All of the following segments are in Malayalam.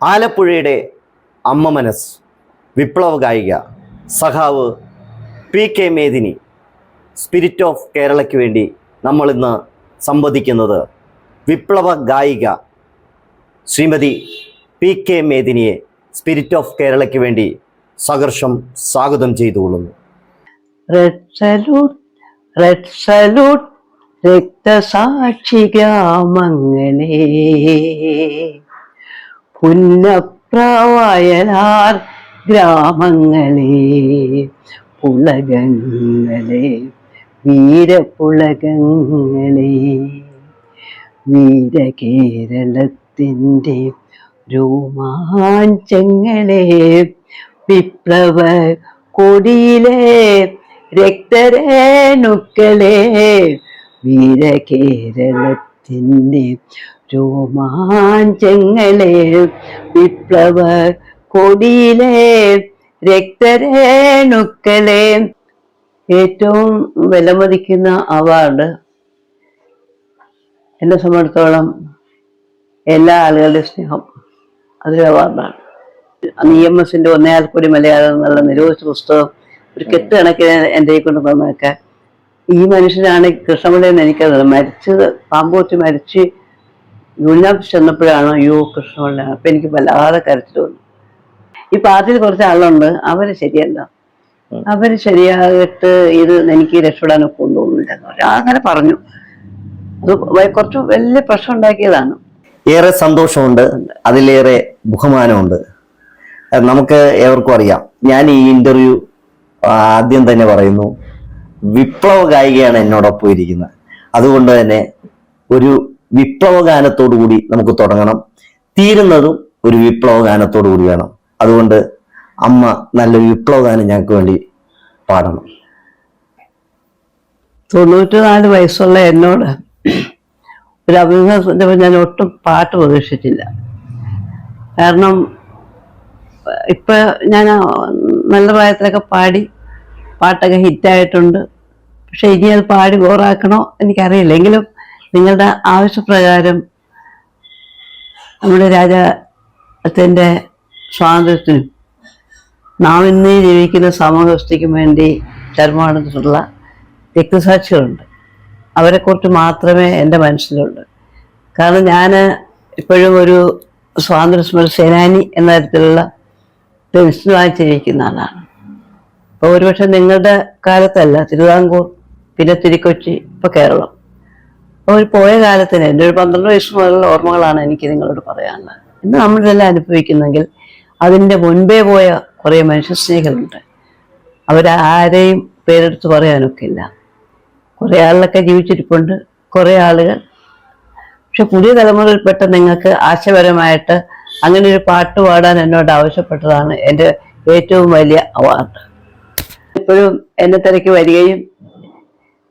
ആലപ്പുഴയുടെ അമ്മ മനസ് വിപ്ലവ ഗായിക സഖാവ് പി.കെ. മേദിനി സ്പിരിറ്റ് ഓഫ് കേരളയ്ക്ക് വേണ്ടി നമ്മളിന്ന് സംവദിക്കുന്നത് വിപ്ലവ ഗായിക ശ്രീമതി പി.കെ. മേദിനിയെ സ്പിരിറ്റ് ഓഫ് കേരളയ്ക്ക് വേണ്ടി സഹർഷം സ്വാഗതം ചെയ്തുകൊള്ളുന്നു. റെഡ് സല്യൂട്ട്, റെഡ് സല്യൂട്ട്, രക്തസാക്ഷി ഗ്രാമങ്ങളെ, പുന്നപ്രവയലാർ ഗ്രാമങ്ങളെ, പുളകങ്ങളെ, വീരപുളകങ്ങളെ, വീരകേരളത്തിൻ്റെ രോമാഞ്ചങ്ങളെ, വിപ്ലവ കൊടിയിലെ രക്തരേണുക്കളെ, വീരകേരളത്തിൻ്റെ രോമാഞ്ചങ്ങളെ, വിപ്ലവ കൊടിയിലെ രക്തരേണുക്കളെ. ഏറ്റവും വിലമതിക്കുന്ന അവാർഡ് എന്നെ സംബന്ധിച്ചിടത്തോളം എല്ലാ ആളുകളുടെയും സ്നേഹം, അതൊരു അവാർഡാണ്. EMSന്റെ ഒന്നേയാൽക്കൂടി മലയാളം എന്നുള്ള നിരോധിച്ച പുസ്തകം ഒരു കെട്ട് കണക്കിന് എൻ്റെ കൊണ്ട് തന്നേക്കാൻ ഈ മനുഷ്യനാണ് കൃഷ്ണപിള്ളയെന്ന് എനിക്കത് മരിച്ചത് പാമ്പൂറ്റി മരിച്ച് യൂണിനാപ്പ് ചെന്നപ്പോഴാണ് കൃഷ്ണപിള്ളയാണ്. അപ്പം എനിക്ക് വല്ലാതെ കരച്ചിൽ തോന്നി. ഈ പാർട്ടിയിൽ കുറച്ച് ആളുണ്ട്, അവര് ശരിയല്ല, അവര് ശരിയായിട്ട് ഇത് എനിക്ക് രക്ഷപ്പെടാനൊക്കെ ഒന്നും തോന്നുന്നില്ല അങ്ങനെ പറഞ്ഞു. അത് കുറച്ച് വലിയ പ്രശ്നം ഉണ്ടാക്കിയതാണ്. ഏറെ സന്തോഷമുണ്ട്, അതിലേറെ ബഹുമാനമുണ്ട്. നമുക്ക് ഏവർക്കും അറിയാം, ഞാൻ ഈ ഇന്റർവ്യൂ ആദ്യം തന്നെ പറയുന്നു, വിപ്ലവ ഗായികയാണ് എന്നോടൊപ്പം ഇരിക്കുന്നത്. അതുകൊണ്ട് തന്നെ ഒരു വിപ്ലവ ഗാനത്തോടു കൂടി നമുക്ക് തുടങ്ങണം, തീരുന്നതും ഒരു വിപ്ലവ ഗാനത്തോടു കൂടി വേണം. അതുകൊണ്ട് അമ്മ നല്ലൊരു വിപ്ലവ ഗാനം ഞങ്ങൾക്ക് വേണ്ടി പാടണം. 94 വയസ്സുള്ള എന്നോട് ഒരു അഭിമുഖം ഞാൻ ഒട്ടും പാട്ട് പ്രതീക്ഷിച്ചില്ല. കാരണം ഇപ്പൊ ഞാൻ നല്ല പ്രായത്തിലൊക്കെ പാടി പാട്ടൊക്കെ ഹിറ്റായിട്ടുണ്ട്. പക്ഷെ ഇനി അത് പാടി ബോറാക്കണോ എനിക്കറിയില്ല. എങ്കിലും നിങ്ങളുടെ ആവശ്യപ്രകാരം നമ്മുടെ രാജ്യത്തിൻ്റെ സ്വാതന്ത്ര്യത്തിനും നാം ഇന്നീ ജീവിക്കുന്ന സമൂഹസ്ഥിതിക്കും വേണ്ടി ചർമ്മമെടുത്തിട്ടുള്ള രക്തസാക്ഷികളുണ്ട്. അവരെക്കുറിച്ച് മാത്രമേ എൻ്റെ മനസ്സിലുള്ളൂ. കാരണം ഞാൻ ഇപ്പോഴും ഒരു സ്വാതന്ത്ര്യ സമര സേനാനി എന്ന തരത്തിലുള്ള പെൻഷൻ വാങ്ങിച്ചിരിക്കുന്ന ആളാണ്. അപ്പോൾ ഒരുപക്ഷെ നിങ്ങളുടെ കാലത്തല്ല, തിരുവിതാംകൂർ, പിന്നെ തിരുക്കൊച്ചി, ഇപ്പോൾ കേരളം. അപ്പോൾ പോയ കാലത്തിന് എൻ്റെ ഒരു 12 വയസ്സ് മുതലുള്ള ഓർമ്മകളാണ് എനിക്ക് നിങ്ങളോട് പറയാനുള്ളത്. ഇന്ന് നമ്മളിതെല്ലാം അനുഭവിക്കുന്നെങ്കിൽ അതിൻ്റെ മുൻപേ പോയ കുറേ മനുഷ്യസ്നേഹികളുണ്ട്. അവരാരെയും പേരെടുത്ത് പറയാനൊക്കെ ഇല്ല. കുറേ ആളിലൊക്കെ ജീവിച്ചിരിപ്പുണ്ട്, കുറേ ആളുകൾ. പക്ഷെ പുതിയ തലമുറയിൽപ്പെട്ട നിങ്ങൾക്ക് ആശയപരമായിട്ട് അങ്ങനെ ഒരു പാട്ട് പാടാൻ എന്നോട് ആവശ്യപ്പെട്ടതാണ് എൻ്റെ ഏറ്റവും വലിയ അവാർഡ്. ഇപ്പോഴും എന്നെ തിരക്കി വരികയും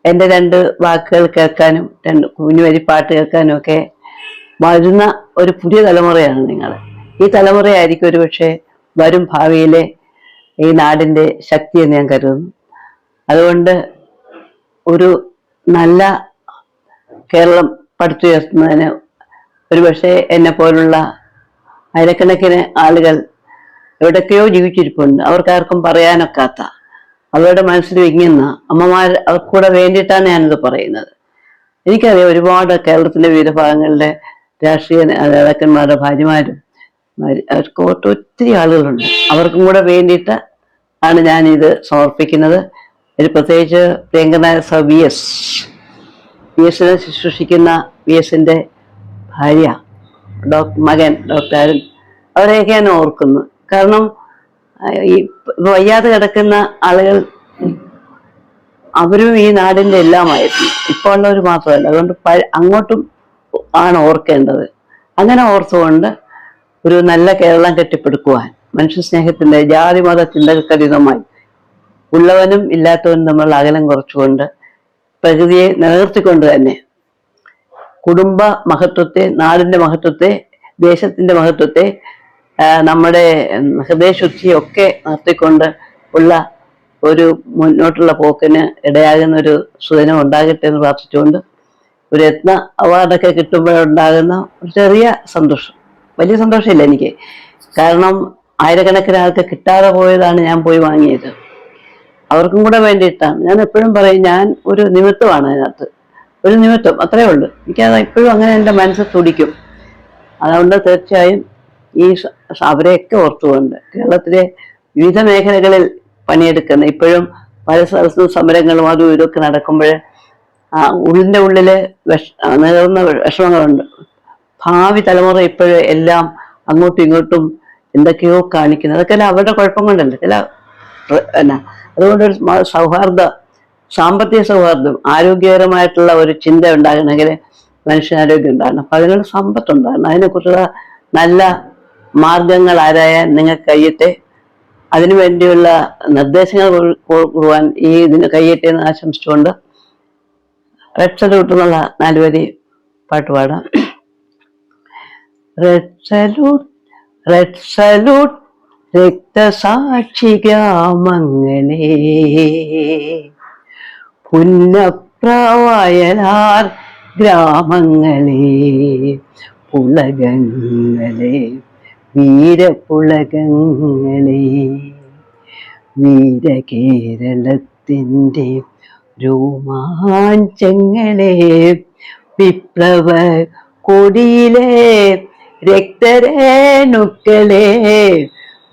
എൻ്റെ 2 വാക്കുകൾ കേൾക്കാനും 2 കുഞ്ഞു വരി പാട്ട് കേൾക്കാനും ഒക്കെ വരുന്ന ഒരു പുതിയ തലമുറയാണ് നിങ്ങൾ. ഈ തലമുറയായിരിക്കും ഒരു പക്ഷേ വരും ഭാവിയിലെ ഈ നാടിൻ്റെ ശക്തി എന്ന് ഞാൻ കരുതുന്നു. അതുകൊണ്ട് ഒരു നല്ല കേരളം പടുത്തുയർത്തുന്നതിന് ഒരു പക്ഷേ എന്നെ പോലുള്ള ആയിരക്കണക്കിന് ആളുകൾ എവിടൊക്കെയോ ജീവിച്ചിരിപ്പുണ്ട്. അവർക്കാർക്കും പറയാനൊക്കാത്ത, അവരുടെ മനസ്സിൽ വിങ്ങുന്ന അമ്മമാർ, അവർക്കൂടെ വേണ്ടിയിട്ടാണ് ഞാനിത് പറയുന്നത്. എനിക്കറിയാം ഒരുപാട് കേരളത്തിൻ്റെ വിവിധ ഭാഗങ്ങളിലെ രാഷ്ട്രീയ നേതാക്കന്മാരുടെ ഭാര്യമാരും അവർക്ക് ഒത്തിരി ആളുകളുണ്ട്. അവർക്കും കൂടെ വേണ്ടിയിട്ട് ആണ് ഞാനിത് സമർപ്പിക്കുന്നത്. ഒരു പ്രത്യേകിച്ച് പ്രിയങ്കരനായ സർ VS ശുശ്രൂഷിക്കുന്ന VSന്റെ ഭാര്യ, മകൻ ഡോക്ടർ അരുൺ, അവരെയൊക്കെ ഞാൻ ഓർക്കുന്നു. കാരണം ഈ വയ്യാതെ കിടക്കുന്ന ആളുകൾ അവരും ഈ നാടിൻ്റെ എല്ലാമായിരുന്നു. ഇപ്പോൾ ഉള്ളവർ മാത്രമല്ല. അതുകൊണ്ട് അങ്ങോട്ടും ആണ് ഓർക്കേണ്ടത്. അങ്ങനെ ഓർത്തുകൊണ്ട് ഒരു നല്ല കേരളം കെട്ടിപ്പടുക്കുവാൻ മനുഷ്യസ്നേഹത്തിൻ്റെ ജാതി മത ചിന്തകൾക്കതീതമായി ഉള്ളവനും ഇല്ലാത്തവനും തമ്മിലുള്ള അകലം കുറച്ചുകൊണ്ട് പ്രകൃതിയെ നിലനിർത്തിക്കൊണ്ട് തന്നെ കുടുംബ മഹത്വത്തെ, നാടിൻ്റെ മഹത്വത്തെ, ദേശത്തിൻ്റെ മഹത്വത്തെ, നമ്മുടെ ഹൃദയശുദ്ധിയൊക്കെ നിർത്തിക്കൊണ്ട് ഉള്ള ഒരു മുന്നോട്ടുള്ള പോക്കിന് ഇടയാകുന്ന ഒരു സുദിനം ഉണ്ടാകട്ടെ എന്ന് പ്രാർത്ഥിച്ചുകൊണ്ട് ഒരു രത്ന അവാർഡൊക്കെ കിട്ടുമ്പോഴുണ്ടാകുന്ന ഒരു ചെറിയ സന്തോഷം വലിയ സന്തോഷമില്ല എനിക്ക്. കാരണം ആയിരക്കണക്കിന് ആൾക്ക് കിട്ടാതെ പോയതാണ് ഞാൻ പോയി വാങ്ങിയത്. അവർക്കും കൂടെ വേണ്ടിയിട്ടാണ്. ഞാൻ എപ്പോഴും പറയും, ഞാൻ ഒരു നിമിത്തമാണ് അതിനകത്ത്, ഒരു നിമിത്തം, അത്രേ ഉള്ളൂ. എനിക്കത് ഇപ്പോഴും അങ്ങനെ എൻ്റെ മനസ്സിൽ തുടിക്കും. അതുകൊണ്ട് തീർച്ചയായും ഈ അവരെയൊക്കെ ഓർത്തുകൊണ്ട് കേരളത്തിലെ വിവിധ മേഖലകളിൽ പണിയെടുക്കുന്ന, ഇപ്പോഴും പല സ്ഥലത്തും സമരങ്ങളും അതും ഇതൊക്കെ നടക്കുമ്പോൾ ഉള്ളിൻ്റെ ഉള്ളില് നേർന്ന വിഷമങ്ങളുണ്ട്. ഭാവി തലമുറ ഇപ്പോഴും എല്ലാം അങ്ങോട്ടും ഇങ്ങോട്ടും എന്തൊക്കെയോ കാണിക്കുന്നത്, അതൊക്കെ അവരുടെ കുഴപ്പം കൊണ്ടല്ലേ. എന്നാ അതുകൊണ്ടൊരു സാമ്പത്തിക സൗഹാർദ്ദം, ആരോഗ്യകരമായിട്ടുള്ള ഒരു ചിന്ത ഉണ്ടാകണമെങ്കിൽ മനുഷ്യാരോഗ്യം ഉണ്ടാകണം. അപ്പൊ അതിനുള്ള സമ്പത്ത് ഉണ്ടാകണം. അതിനെക്കുറിച്ചുള്ള നല്ല മാർഗങ്ങൾ ആരായാൻ നിങ്ങൾക്ക് കഴിയട്ടെ. അതിനു വേണ്ടിയുള്ള നിർദ്ദേശങ്ങൾ കൊടുക്കുവാൻ ഈ ഇതിന് കഴിയട്ടെ എന്ന് ആശംസിച്ചുകൊണ്ട് റെഡ് സല്യൂട്ട് എന്നുള്ള 4 വരി പാട്ട് പാടാം. റെഡ് സല്യൂട്ട്, റെഡ് സല്യൂട്ട്, രക്തസാക്ഷി ഗ്രാമങ്ങളെ, പുന്നപ്രവയലാർ ഗ്രാമങ്ങളെ, പുളകങ്ങളെ, വീരപുളകങ്ങളെ, വീരകേരളത്തിൻ്റെ രോമാഞ്ചങ്ങളെ, വിപ്ലവ കൊടിയിലെ രക്തരേണുക്കളെ,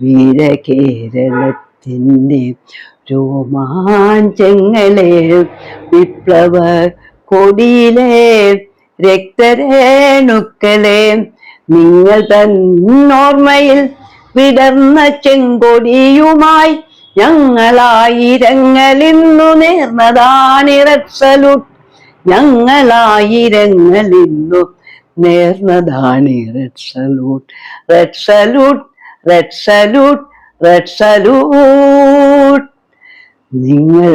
വീരകേരളത്തിൻ്റെ രോമാഞ്ചങ്ങളെ, വിപ്ലവ കൊടിയിലെ രക്തരേണുക്കളെ, നിങ്ങൾ തന്നോർമ്മയിൽ വിടർന്ന ചെങ്കൊടിയുമായി ഞങ്ങളായിരങ്ങളിന്നു നേർന്നതാണ് റെഡ് സല്യൂട്ട്, ഞങ്ങളായിരങ്ങളിന്നു നേർന്നതാണ് red salute. Red salute, red salute, red salute. നിങ്ങൾ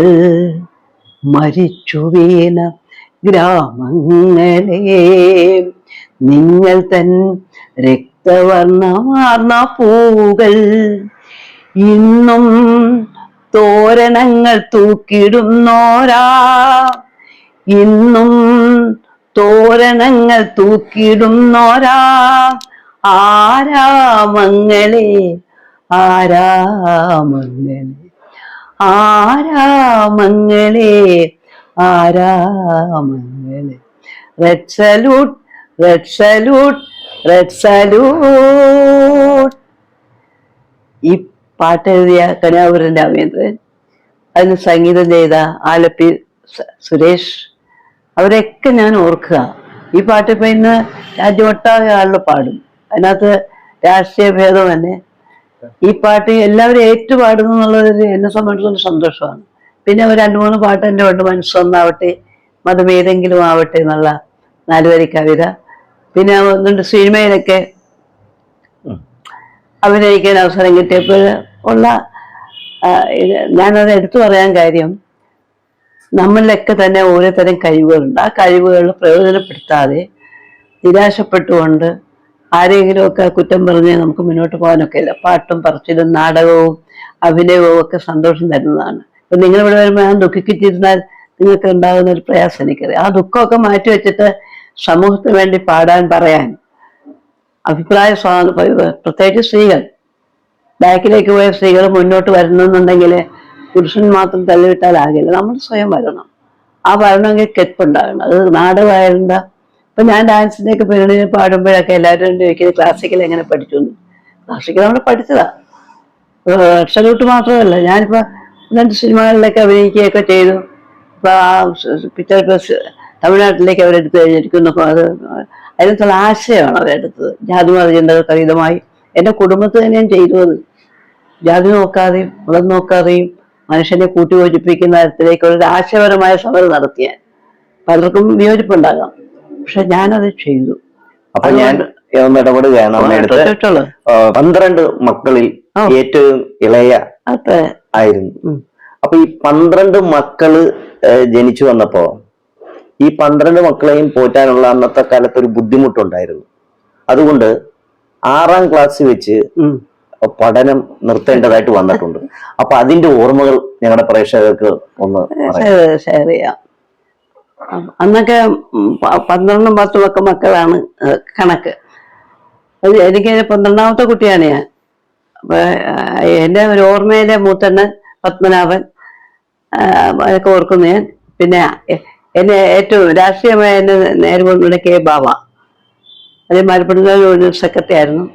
മരിച്ചു വീണ ഗ്രാമങ്ങളെ, നിങ്ങൾ തൻ രക്തവർണ്ണമാർന്ന പൂകൾ ഇന്നും തോരണങ്ങൾ തൂക്കിടുന്നോരാ, ഇന്നും തോരണങ്ങൾ തൂക്കിടുന്നോരാ ആരാമങ്ങളെ, ആരാമങ്ങളെ, ആരാമങ്ങളെ, ആരാമങ്ങളെ. Red salute, red salute, red salute. ഈ പാട്ട് എഴുതിയ കന്യാപുരം രാമേന്ദ്രൻ, അതിന് സംഗീതം ചെയ്ത ആലപ്പി സുരേഷ്, അവരെയൊക്കെ ഞാൻ ഓർക്കുക. ഈ പാട്ട് ഇപ്പൊ ഇന്ന് രാജ്യമൊട്ടാകെ ആളുകൾ പാടും. അതിനകത്ത് രാഷ്ട്രീയ ഭേദം തന്നെ. ഈ പാട്ട് എല്ലാവരും ഏറ്റുപാടുന്നു എന്നുള്ളത് എന്നെ സംബന്ധിച്ചുള്ള സന്തോഷമാണ്. പിന്നെ ഒരു 2-3 പാട്ട് എൻ്റെ ഉണ്ട്, മനസ്സൊന്നാവട്ടെ, മതം ഏതെങ്കിലും ആവട്ടെ എന്നുള്ള 4 വരി കവിത. പിന്നെ ഒന്നുണ്ട് സിനിമയിലൊക്കെ അഭിനയിക്കാൻ അവസരം കിട്ടിയപ്പോൾ ഉള്ള ഞാനത് എടുത്തു പറയാൻ കാര്യം, നമ്മളിലൊക്കെ തന്നെ ഓരോരുത്തരും കഴിവുകളുണ്ട്. ആ കഴിവുകൾ പ്രയോജനപ്പെടുത്താതെ നിരാശപ്പെട്ടുകൊണ്ട് ആരെങ്കിലുമൊക്കെ കുറ്റം പറഞ്ഞ് നമുക്ക് മുന്നോട്ട് പോകാനൊക്കെ ഇല്ല. പാട്ടും പറച്ചിലും നാടകവും അഭിനയവും ഒക്കെ സന്തോഷം തരുന്നതാണ്. ഇപ്പൊ നിങ്ങളിവിടെ വരുമ്പോൾ ഞാൻ ദുഃഖിച്ചിരുന്നാൽ നിങ്ങൾക്ക് ഉണ്ടാകുന്ന ഒരു പ്രയാസം എനിക്കറിയാം. ആ ദുഃഖമൊക്കെ മാറ്റി വെച്ചിട്ട് സമൂഹത്തിന് വേണ്ടി പാടാൻ, പറയാൻ, അഭിപ്രായ സ്വാതന്ത്ര്യം, പ്രത്യേകിച്ച് സ്ത്രീകൾ, ബാക്കിലേക്ക് പോയ സ്ത്രീകൾ മുന്നോട്ട് വരണമെന്നുണ്ടെങ്കിൽ പുരുഷൻ മാത്രം തള്ളിവിട്ടാലാകില്ല, നമ്മൾ സ്വയം വരണം. ആ വരണമെങ്കിൽ കെട്ടുണ്ടാകണം. അത് നാടകമായിരുന്ന ഇപ്പൊ ഞാൻ ഡാൻസിന്റെ ഒക്കെ പരിപാടി പാടുമ്പോഴൊക്കെ എല്ലാവരും ചോദിക്കുന്നത് ക്ലാസിക്കൽ എങ്ങനെ പഠിച്ചു. ക്ലാസിക്കൽ നമ്മൾ പഠിച്ചതാ. സല്യൂട്ട് മാത്രമല്ല, ഞാനിപ്പോ 2 സിനിമകളിലൊക്കെ അഭിനയിക്കുകയൊക്കെ ചെയ്തു. ഇപ്പൊ ആ പിക്ചർ ബസ് തമിഴ്നാട്ടിലേക്ക് അവരെടുത്ത് കഴിഞ്ഞിരിക്കുന്നു. അത് അതിനകത്തുള്ള ആശയമാണ് അവരെടുത്തത്. ജാതിമത ചിന്തകൾക്ക് അതീതമായി എൻ്റെ കുടുംബത്തിൽ തന്നെ ഞാൻ ചെയ്തു. അത് ജാതി നോക്കാതെയും മതം നോക്കാതെയും മനുഷ്യനെ കൂട്ടിയോജിപ്പിക്കുന്ന തരത്തിലേക്കുള്ള ആശയപരമായ സമരം നടത്തിയാൽ പലർക്കും വിയോജിപ്പുണ്ടാകാം, പക്ഷെ ഞാനത് ചെയ്തു. അപ്പൊ ഞാൻ ഇടപെടുകയാണ്. 12 മക്കളിൽ ഏറ്റവും ഇളയ ആയിരുന്നു. അപ്പൊ ഈ 12 മക്കള് ജനിച്ചു വന്നപ്പോ ഈ 12 മക്കളെയും പോറ്റാനുള്ള അന്നത്തെ കാലത്ത് ഒരു ബുദ്ധിമുട്ടുണ്ടായിരുന്നു. അതുകൊണ്ട് 6ാം ക്ലാസ്സിൽ വെച്ച് പഠനം നിർത്തേണ്ടതായിട്ട് വന്നിട്ടുണ്ട്. അപ്പൊ അതിന്റെ ഓർമ്മകൾ ഞങ്ങളുടെ പ്രേക്ഷകർക്ക് ഒന്ന് ഷെയർ ചെയ്യാം. അന്നൊക്കെ 12-10 മക്കളാണ് കണക്ക്. അത് എനിക്ക് 12ാമത്തെ കുട്ടിയാണ് ഞാൻ. അപ്പൊ എന്റെ ഒരു ഓർമ്മയിലെ മൂത്തണ്ണൻ പത്മനാഭൻ അതൊക്കെ ഓർക്കുന്നു ഞാൻ. പിന്നെ എന്നെ ഏറ്റവും രാഷ്ട്രീയമായി എന്നെ നേരെ കൊണ്ടുവന്ന കെ ബാബ, അത് മലപ്പുറം സെക്രട്ടറി ആയിരുന്നു.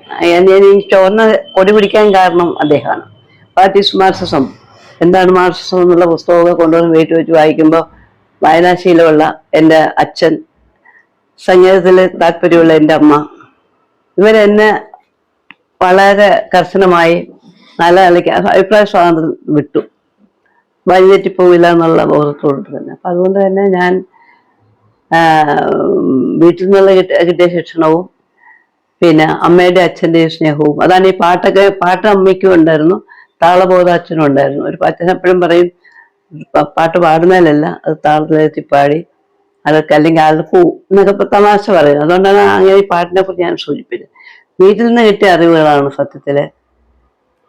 ഞാൻ ഈ ചുവന്ന കൊടി പിടിക്കാൻ കാരണം അദ്ദേഹമാണ്. വാട്ട് ഈസ് മാർക്സിസം, എന്താണ് മാർക്സിസം എന്നുള്ള പുസ്തകമൊക്കെ കൊണ്ടുവന്ന് വീട്ടിൽ വെച്ച് വായിക്കുമ്പോൾ വായനാശീലമുള്ള എൻ്റെ അച്ഛൻ, സംഗീതത്തിൽ താല്പര്യമുള്ള എൻ്റെ അമ്മ, ഇവരെന്നെ വളരെ കർശനമായി നല്ല നിലയ്ക്ക് അഭിപ്രായ സ്വാതന്ത്ര്യം വിട്ടു, വഴിതെറ്റിപ്പോവില്ല എന്നുള്ള ബോധത്തോട് തന്നെ. അപ്പം അതുകൊണ്ട് തന്നെ ഞാൻ വീട്ടിൽ നിന്നുള്ള കിട്ടിയ ശിക്ഷണവും പിന്നെ അമ്മയുടെ അച്ഛൻ്റെയും സ്നേഹവും, അതാണ് ഈ പാട്ട് അമ്മയ്ക്കും ഉണ്ടായിരുന്നു, താളബോധ അച്ഛനും ഉണ്ടായിരുന്നു. ഒരു അച്ഛൻ എപ്പോഴും പറയും പാട്ട് പാടുന്നതിലല്ല, അത് താളത്തിലെത്തി പാടി അതൊക്കെ അല്ലെങ്കിൽ ആളുടെ പോവും എന്നൊക്കെ തമാശ പറയുന്നത്. അതുകൊണ്ടാണ് അങ്ങനെ ഈ പാട്ടിനെ കുറിച്ച് ഞാൻ സൂചിപ്പിച്ചത്. വീട്ടിൽ നിന്ന് കിട്ടിയ അറിവുകളാണ് സത്യത്തില്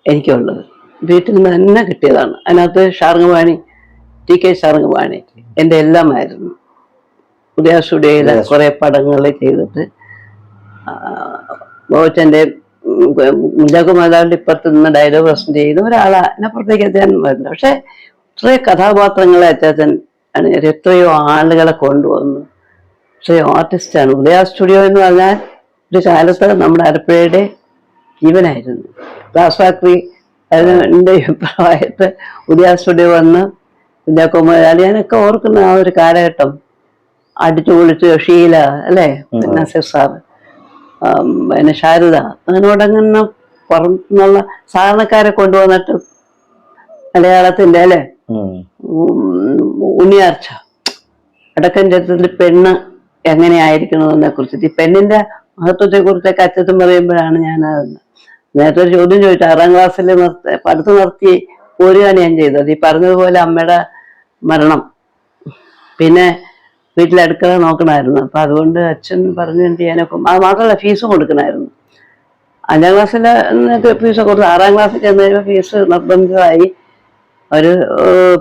എനിക്കുള്ളത്, വീട്ടിൽ നിന്ന് തന്നെ കിട്ടിയതാണ്. അതിനകത്ത് ഷാർങ്ങവാണി, ടി കെ ഷാർങ്ങവാണി എൻ്റെ എല്ലാമായിരുന്നു. ഉദയ സ്റ്റുഡിയോയിലെ കുറെ പടങ്ങൾ ചെയ്തിട്ട് ബോച്ചൻ്റെ മുജാകുമാലാവിൻ്റെ ഇപ്പുറത്ത് നിന്ന് ഡയലോഗ് പ്രസന്റ് ചെയ്യുന്ന ഒരാളാണ്. അതിനപ്പുറത്തേക്ക് അദ്ദേഹം വരുന്നത്. പക്ഷെ ഇത്രയും കഥാപാത്രങ്ങളെ അച്ചാച്ചൻ എത്രയോ ആളുകളെ കൊണ്ടുവന്നു, ഇത്രയോ ആർട്ടിസ്റ്റാണ്. ഉദയ സ്റ്റുഡിയോ എന്ന് പറഞ്ഞാൽ ഒരു കാലത്ത് നമ്മുടെ ആലപ്പുഴയുടെ ജീവനായിരുന്നു. ഗ്ലാസ് ഫാക്ടറി എൻ്റെ അഭിപ്രായത്ത് ഉദയ സ്റ്റുഡിയോ വന്ന് കുഞ്ചാക്കോമലാലി ഞാനൊക്കെ ഓർക്കുന്ന ആ ഒരു കാലഘട്ടം. അടിച്ചു പൊളിച്ച് ഷീല അല്ലേ, നസീർ സാറ്, പിന്നെ ശാരദ, അങ്ങനോടങ്ങനെ പുറത്തുനിന്നുള്ള സാധാരണക്കാരെ കൊണ്ടുവന്നിട്ട് മലയാളത്തിന്റെ അല്ലെ ഉണ്ണിയാർച്ച അടക്കം ചരിത്രത്തിൽ പെണ്ണ് എങ്ങനെയായിരിക്കണമെന്നെ കുറിച്ചിട്ട്, ഈ പെണ്ണിന്റെ മഹത്വത്തെ കുറിച്ചൊക്കെ അച്ഛത്തും പറയുമ്പോഴാണ് ഞാൻ നേരത്തെ ഒരു ചോദ്യം ചോദിച്ചു. 6ാം ക്ലാസ്സിൽ പഠിത്തം നിർത്തി പോരുകയാണ് ഞാൻ ചെയ്തത്. ഈ പറഞ്ഞതുപോലെ അമ്മയുടെ മരണം, പിന്നെ വീട്ടിലെ അടുക്കള നോക്കണമായിരുന്നു. അപ്പൊ അതുകൊണ്ട് അച്ഛൻ പറഞ്ഞു എന്ത് ചെയ്യാനൊക്കെ. അത് മാത്രമല്ല ഫീസും കൊടുക്കണമായിരുന്നു. 5ാം ക്ലാസ്സിൽ ഫീസൊക്കെ കൊടുത്തു. 6ാം ക്ലാസ്സിൽ ചെന്ന് കഴിയുമ്പോൾ ഫീസ് നിർബന്ധിതമായി. ഒരു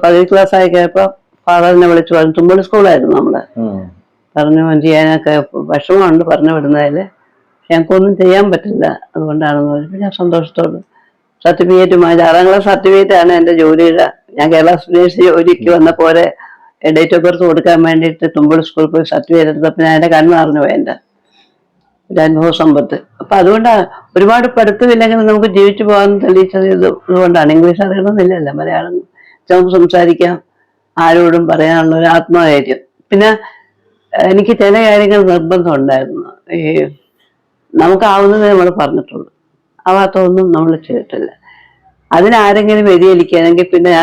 പകുതി ക്ലാസ് ആയി കഴിയപ്പോൾ ഫാദറിനെ വിളിച്ചു പറഞ്ഞു. തുമ്പളി സ്കൂളായിരുന്നു നമ്മള്. പറഞ്ഞു ചെയ്യാനൊക്കെ വിഷമമുണ്ട് പറഞ്ഞു വിടുന്നതിൽ, ഞങ്ങൾക്കൊന്നും ചെയ്യാൻ പറ്റില്ല, അതുകൊണ്ടാണെന്ന് പറഞ്ഞപ്പോൾ ഞാൻ സന്തോഷത്തോട് സർട്ടിഫിക്കറ്റ് വാങ്ങിച്ചു. 6ാം ക്ലാസ് സർട്ടിഫിക്കറ്റ് ആണ് എൻ്റെ ജോലിയുടെ. ഞാൻ കേരള യൂണിവേഴ്സിറ്റി ജോലിക്ക് വന്ന പോലെ ഡേറ്റ് ഓഫ് ബർത്ത് കൊടുക്കാൻ വേണ്ടിയിട്ട് തുമ്പളി സ്കൂളിൽ പോയി സർട്ടിഫിക്കറ്റ് എടുത്തപ്പോൾ ഞാൻ എൻ്റെ കണ്ണ് നിറഞ്ഞു പോയി എൻ്റെ ഒരു അനുഭവ സമ്പത്ത്. അപ്പൊ അതുകൊണ്ടാണ് ഒരുപാട് പഠിത്തമില്ലെങ്കിൽ നമുക്ക് ജീവിച്ചു പോകാൻ തെളിയിച്ചത് ഇതുകൊണ്ടാണ്. ഇംഗ്ലീഷ് അറിയണമെന്നില്ലല്ലോ, മലയാളം നമുക്ക് സംസാരിക്കാം, ആരോടും പറയാനുള്ള ഒരു ആത്മധൈര്യം. പിന്നെ എനിക്ക് ചില കാര്യങ്ങൾ നിർബന്ധം ഉണ്ടായിരുന്നു. ഈ നമുക്കാവുന്നത് നമ്മൾ പറഞ്ഞിട്ടുള്ളൂ, ആവാത്തൊന്നും നമ്മൾ ചെയ്തിട്ടില്ല. അതിനാരെങ്കിലും വ്യതിചലിക്കുകയാണെങ്കിൽ പിന്നെ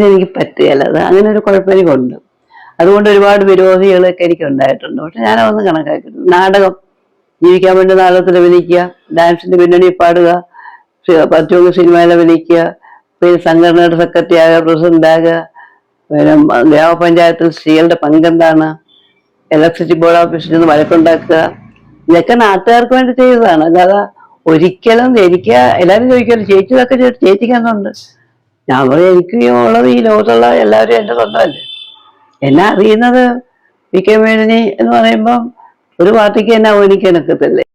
എനിക്ക് പറ്റുകയല്ല. അത് അങ്ങനെ ഒരു കുഴപ്പം എനിക്കുണ്ട്. അതുകൊണ്ട് ഒരുപാട് വിരോധികളൊക്കെ എനിക്ക് ഉണ്ടായിട്ടുണ്ട്. പക്ഷെ ഞാനതൊന്നും കണക്കാക്കിയിട്ടുണ്ട്. നാടകം, ജീവിക്കാൻ വേണ്ടി നാടകത്തിൽ അഭിനയിക്കുക, ഡാൻസിന്റെ പിന്നണി പാടുക, പറ്റുമെങ്കിൽ സിനിമയിൽ അഭിനയിക്കുക, പിന്നെ സംഘടനയുടെ സെക്രട്ടറി ആകുക, പ്രസിഡന്റ് ആകുക, പിന്നെ ഗ്രാമപഞ്ചായത്തിൽ സ്ത്രീകളുടെ പങ്കെന്താണ്, ഇലക്ട്രിസിറ്റി ബോർഡ് ഓഫീസിൽ നിന്ന് വഴക്കുണ്ടാക്കുക, ഇതൊക്കെ നാട്ടുകാർക്ക് വേണ്ടി ചെയ്തതാണ്. അല്ലാതെ ഒരിക്കലും എനിക്ക് എല്ലാവരും ചോദിക്കുമല്ലോ ചേച്ചി ഇതൊക്കെ ചേച്ചിക്കെന്നുണ്ട്. ഞാൻ പറയും എനിക്ക് ഉള്ളത് ഈ ലോകത്തുള്ള എല്ലാവരും എൻ്റെ സ്വന്തമല്ലേ. എന്നെ അറിയുന്നത് പി കെ മേദിനി എന്ന് പറയുമ്പം ഒരു പാർട്ടിക്ക് എന്നെ അവഗണിക്കാൻ ഒക്കത്തില്ലേ.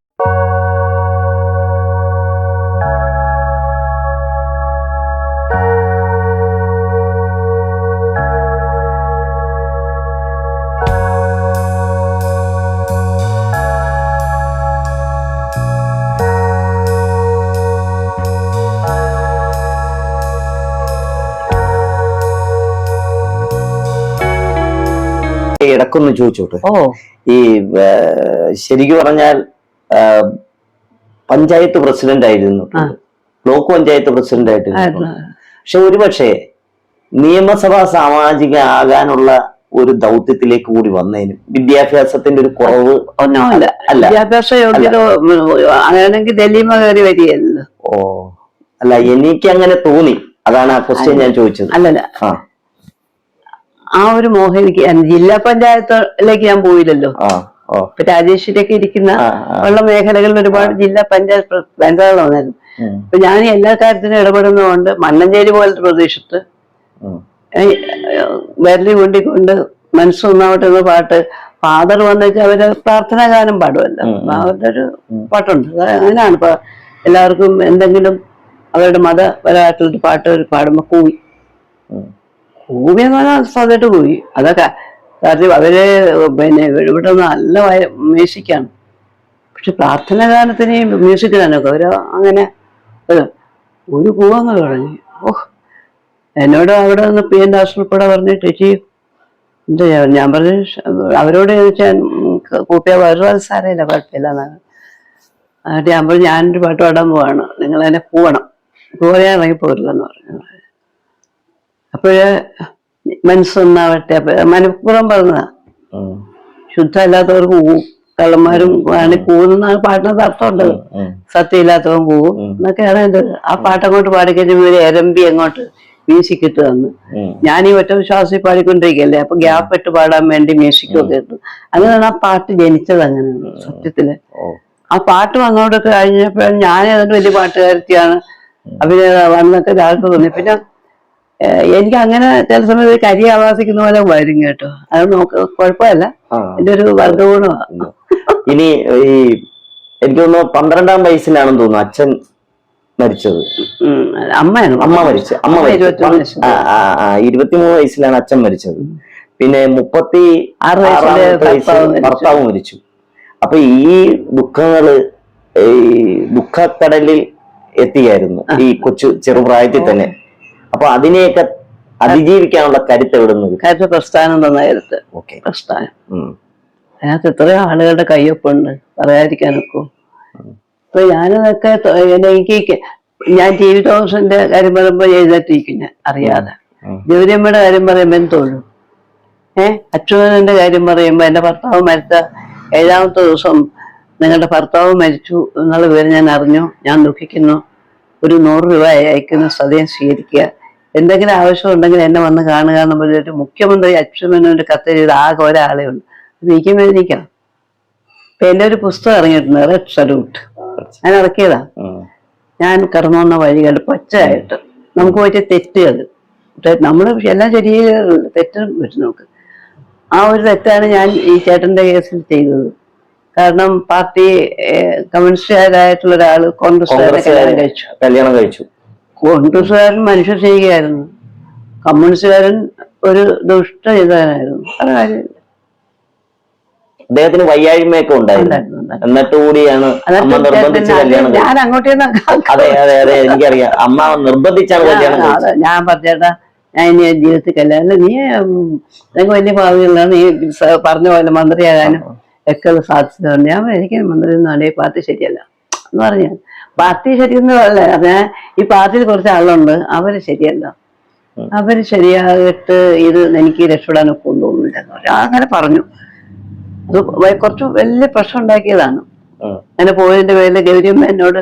ഇടക്കൊന്ന് ചോദിച്ചോട്ടെ. ഓ, ഈ ശരിക്കും പറഞ്ഞാൽ പഞ്ചായത്ത് പ്രസിഡന്റ് ആയിരുന്നു, ബ്ലോക്ക് പഞ്ചായത്ത് പ്രസിഡന്റ് ആയിട്ടിരുന്നു. പക്ഷെ ഒരുപക്ഷെ നിയമസഭാ സാമാജിക ആകാനുള്ള ഒരു ദൗത്യത്തിലേക്ക് കൂടി വന്നതിനും വിദ്യാഭ്യാസത്തിന്റെ ഒരു കുറവ് ഒന്നുമല്ല. വിദ്യാഭ്യാസ യോഗ്യത അങ്ങനെയാണെങ്കിൽ ഡൽഹിമ കയറി വരികയല്ലോ. ഓ അല്ല, എനിക്ക് അങ്ങനെ തോന്നി, അതാണ് ആ ക്വസ്റ്റ്യൻ ഞാൻ ചോദിച്ചത്. അല്ലല്ല, ആ ഒരു മോഹം എനിക്ക് ജില്ലാ പഞ്ചായത്തിലേക്ക് ഞാൻ പോയില്ലല്ലോ. ഇപ്പൊ രാജേഷിലേക്ക് ഇരിക്കുന്ന ഉള്ള മേഖലകളിൽ ഒരുപാട് ജില്ലാ പഞ്ചായത്തുകൾ വന്നായിരുന്നു. അപ്പൊ ഞാൻ എല്ലാ കാര്യത്തിനും ഇടപെടുന്നതുകൊണ്ട് മണ്ണഞ്ചേരി പോലത്തെ പ്രദേശത്ത് വിരലി കൊണ്ടിക്കൊണ്ട് മനസ്സൊന്നാവട്ടെ എന്ന പാട്ട് ഫാദർ വന്നിട്ട് അവര് പ്രാർത്ഥനാ ഗാനം പാടുമല്ലോ. അവരുടെ ഒരു പാട്ടുണ്ട്. അങ്ങനെയാണ് ഇപ്പൊ എല്ലാവർക്കും എന്തെങ്കിലും അവരുടെ മതപരമായിട്ടുള്ളൊരു പാട്ട് പാടുമ്പോ കൂവി എന്ന് പറഞ്ഞാൽ സ്വന്തമായിട്ട് കൂവി. അതൊക്കെ കാരണം അവര് പിന്നെ ഇവിടെ നല്ല മ്യൂസിക്കാണ്. പക്ഷെ പ്രാർത്ഥനാ ഗാനത്തിന് മ്യൂസിക്കിനൊക്കെ അവര് അങ്ങനെ ഒരു കൂവങ്ങ് പറഞ്ഞു. ഓഹ്, എന്നോട് അവിടെ നിന്ന് PN ദാസനോട് പറഞ്ഞു, ചേച്ചി എന്താ ഞാൻ പറഞ്ഞു അവരോട് ചോദിച്ചാൽ കൂപ്പിയ വേറെ സാരമില്ല, കുഴപ്പമില്ല എന്നാണ്. എന്നിട്ട് ഞാൻ പറഞ്ഞു ഞാനൊരു പാട്ട് പാടാൻ പോവാണ്, നിങ്ങൾ എന്നെ കൂവണം, കൂവയാൻ ഇറങ്ങി പോരില്ലെന്ന് പറഞ്ഞു. അപ്പോഴ് മനസ്സൊന്നാവട്ടെ, മനഃപൂർവ്വം പറഞ്ഞതാ. ശുദ്ധമല്ലാത്തവർക്ക് പോവും, കള്ളന്മാരും പോകുന്ന പാട്ടിനകത്ത് അർത്ഥമുണ്ട്. സത്യമില്ലാത്തവൻ പോവും എന്നൊക്കെയാണ് എൻ്റെ. ആ പാട്ടങ്ങോട്ട് പാടിക്കഴിഞ്ഞാൽ എരമ്പി അങ്ങോട്ട് മ്യൂസിക് ഇട്ട് തന്നു. ഞാൻ ഈ ഒറ്റ ശ്വാസത്തിൽ പാടിക്കൊണ്ടിരിക്കല്ലേ, അപ്പൊ ഗ്യാപ്പ് ഇട്ട് പാടാൻ വേണ്ടി മ്യൂസിക്കും ഒക്കെ ഇട്ടു. അങ്ങനെയാണ് ആ പാട്ട് ജനിച്ചത്. അങ്ങനെയാണ് സത്യത്തില്. ആ പാട്ട് വന്നോടൊക്കെ കഴിഞ്ഞപ്പോഴും ഞാൻ അതിന് വലിയ പാട്ടുകാരത്തിയാണ്, അഭിനേതാവാണെന്നൊക്കെ ഒരാൾക്ക് തോന്നി. പിന്നെ എനിക്ക് അങ്ങനെ ചില സമയത്ത് കരി ആവാസിക്കുന്ന പോലെ വരും കേട്ടോ. അത് കുഴപ്പമില്ല, എന്റെ ഒരു വർഗഗുണമാണ്. ഇനി ഈ എനിക്ക് തോന്നുന്നു 12ാം വയസ്സിലാണെന്ന് തോന്നുന്നു അച്ഛൻ മരിച്ചത്. അമ്മ മരിച്ചു. 23 വയസ്സിലാണ് അച്ഛൻ മരിച്ചത്. പിന്നെ 36 വയസ്സിൽ ഭർത്താവ് മരിച്ചു. അപ്പൊ ഈ ദുഃഖങ്ങള് ഈ ദുഃഖക്കടലിൽ എത്തിയായിരുന്നു ഈ ചെറുപ്രായത്തിൽ തന്നെ. അപ്പൊ അതിനെയൊക്കെ അതിജീവിക്കാനുള്ള കരുത്ത് എവിടുന്നത്? കരുത്ത് പ്രസ്ഥാനം തന്നായിരുന്നു. പ്രസ്ഥാനം അതിനകത്ത് എത്രയോ ആളുകളുടെ കയ്യൊപ്പുണ്ട്, പറയാതിരിക്കാനൊക്കെ. ഇപ്പൊ ഞാനതൊക്കെ എനിക്ക് ഞാൻ TV തോമസിന്റെ കാര്യം പറയുമ്പോൾ എഴുതിട്ടിരിക്കും ഞാൻ അറിയാതെ. ഗൗരിയമ്മയുടെ കാര്യം പറയുമ്പോൾ തോന്നും. അച്യുതന്റെ കാര്യം പറയുമ്പോ എന്റെ ഭർത്താവ് മരിച്ച 7ാമത്തെ ദിവസം നിങ്ങളുടെ ഭർത്താവ് മരിച്ചു എന്നുള്ള വിവരം ഞാൻ അറിഞ്ഞു, ഞാൻ ദുഃഖിക്കുന്നു, ഒരു 100 രൂപ അയക്കുന്ന സദയം സ്വീകരിക്കുക, എന്തെങ്കിലും ആവശ്യം ഉണ്ടെങ്കിൽ എന്നെ വന്ന് കാണുക എന്ന് പറഞ്ഞിട്ട് മുഖ്യമന്ത്രി അച്യുതന്റെ കത്ത് ചെയ്ത് ആകെ ഒരാളെ ഉണ്ട്, നീക്കം വേദനിക്കണം. ഇപ്പൊ എന്റെ ഒരു പുസ്തകം ഇറങ്ങിയിട്ടുണ്ട്, റെഡ് സല്യൂട്ട്. ഞാൻ ഇറക്കിയതാ. ഞാൻ കടന്നു വന്ന വഴികൾ പച്ചയായിട്ട് നമുക്ക് പറ്റിയ തെറ്റുകൾ, നമ്മള് എല്ലാം ചെറിയ തെറ്റും പറ്റും നമുക്ക്. ആ ഒരു തെറ്റാണ് ഞാൻ ഈ ചേട്ടന്റെ കേസിൽ ചെയ്തത്. കാരണം പാർട്ടി കമ്മ്യൂണിസ്റ്റുകാരായിട്ടുള്ള ഒരാള് കോൺഗ്രസ്സുകാരെ കല്യാണം കഴിച്ചു. കോൺഗ്രസ്സുകാരൻ മനുഷ്യ ചെയ്യുകയായിരുന്നു, കമ്മ്യൂണിസ്റ്റുകാരൻ ഒരു ദുഷ്ട ചെയ്താനായിരുന്നു. അത് കാര്യമില്ല. അദ്ദേഹത്തിന് വയ്യായ്മയൊക്കെ ഉണ്ടായിരുന്നു, എന്നിട്ട് കൂടിയാണ് അമ്മ നിർബന്ധിച്ച് കല്യാണം. ഞാൻ അങ്ങോട്ടേന്ന് അതെ അതെ അതെ എനിക്കറിയാം, അമ്മ നിർബന്ധിച്ചാണ് കല്യാണം. ഞാൻ പറഞ്ഞേട്ടാ ഞാൻ ഇനി ജീവിതത്തിൽ കല്യാണം, നീ നിങ്ങൾക്ക് വലിയ ഭാവിയുള്ള, നീ പറഞ്ഞ പോലെ മന്ത്രിയാകാനും ഒക്കെ സാധിച്ചതുകൊണ്ട് ഞാൻ എനിക്ക് മന്ത്രി ഒന്നും ഈ പാർട്ടി ശരിയല്ല എന്ന് പറഞ്ഞു. പാർട്ടി ശരിയെന്ന് പറഞ്ഞ ഞാൻ ഈ പാർട്ടിയിൽ കുറച്ച് ആളുണ്ട്, അവര് ശരിയല്ല, അവര് ശരിയായിട്ട് ഇത് എനിക്ക് രക്ഷപ്പെടാനൊക്കെ തോന്നുന്നില്ലെന്ന് പറഞ്ഞു. അങ്ങനെ പറഞ്ഞു. അത് കുറച്ച് വലിയ പ്രശ്നം ഉണ്ടാക്കിയതാണ്. അങ്ങനെ പോയതിന്റെ പേരില് ഗൗരിയമ്മ എന്നോട്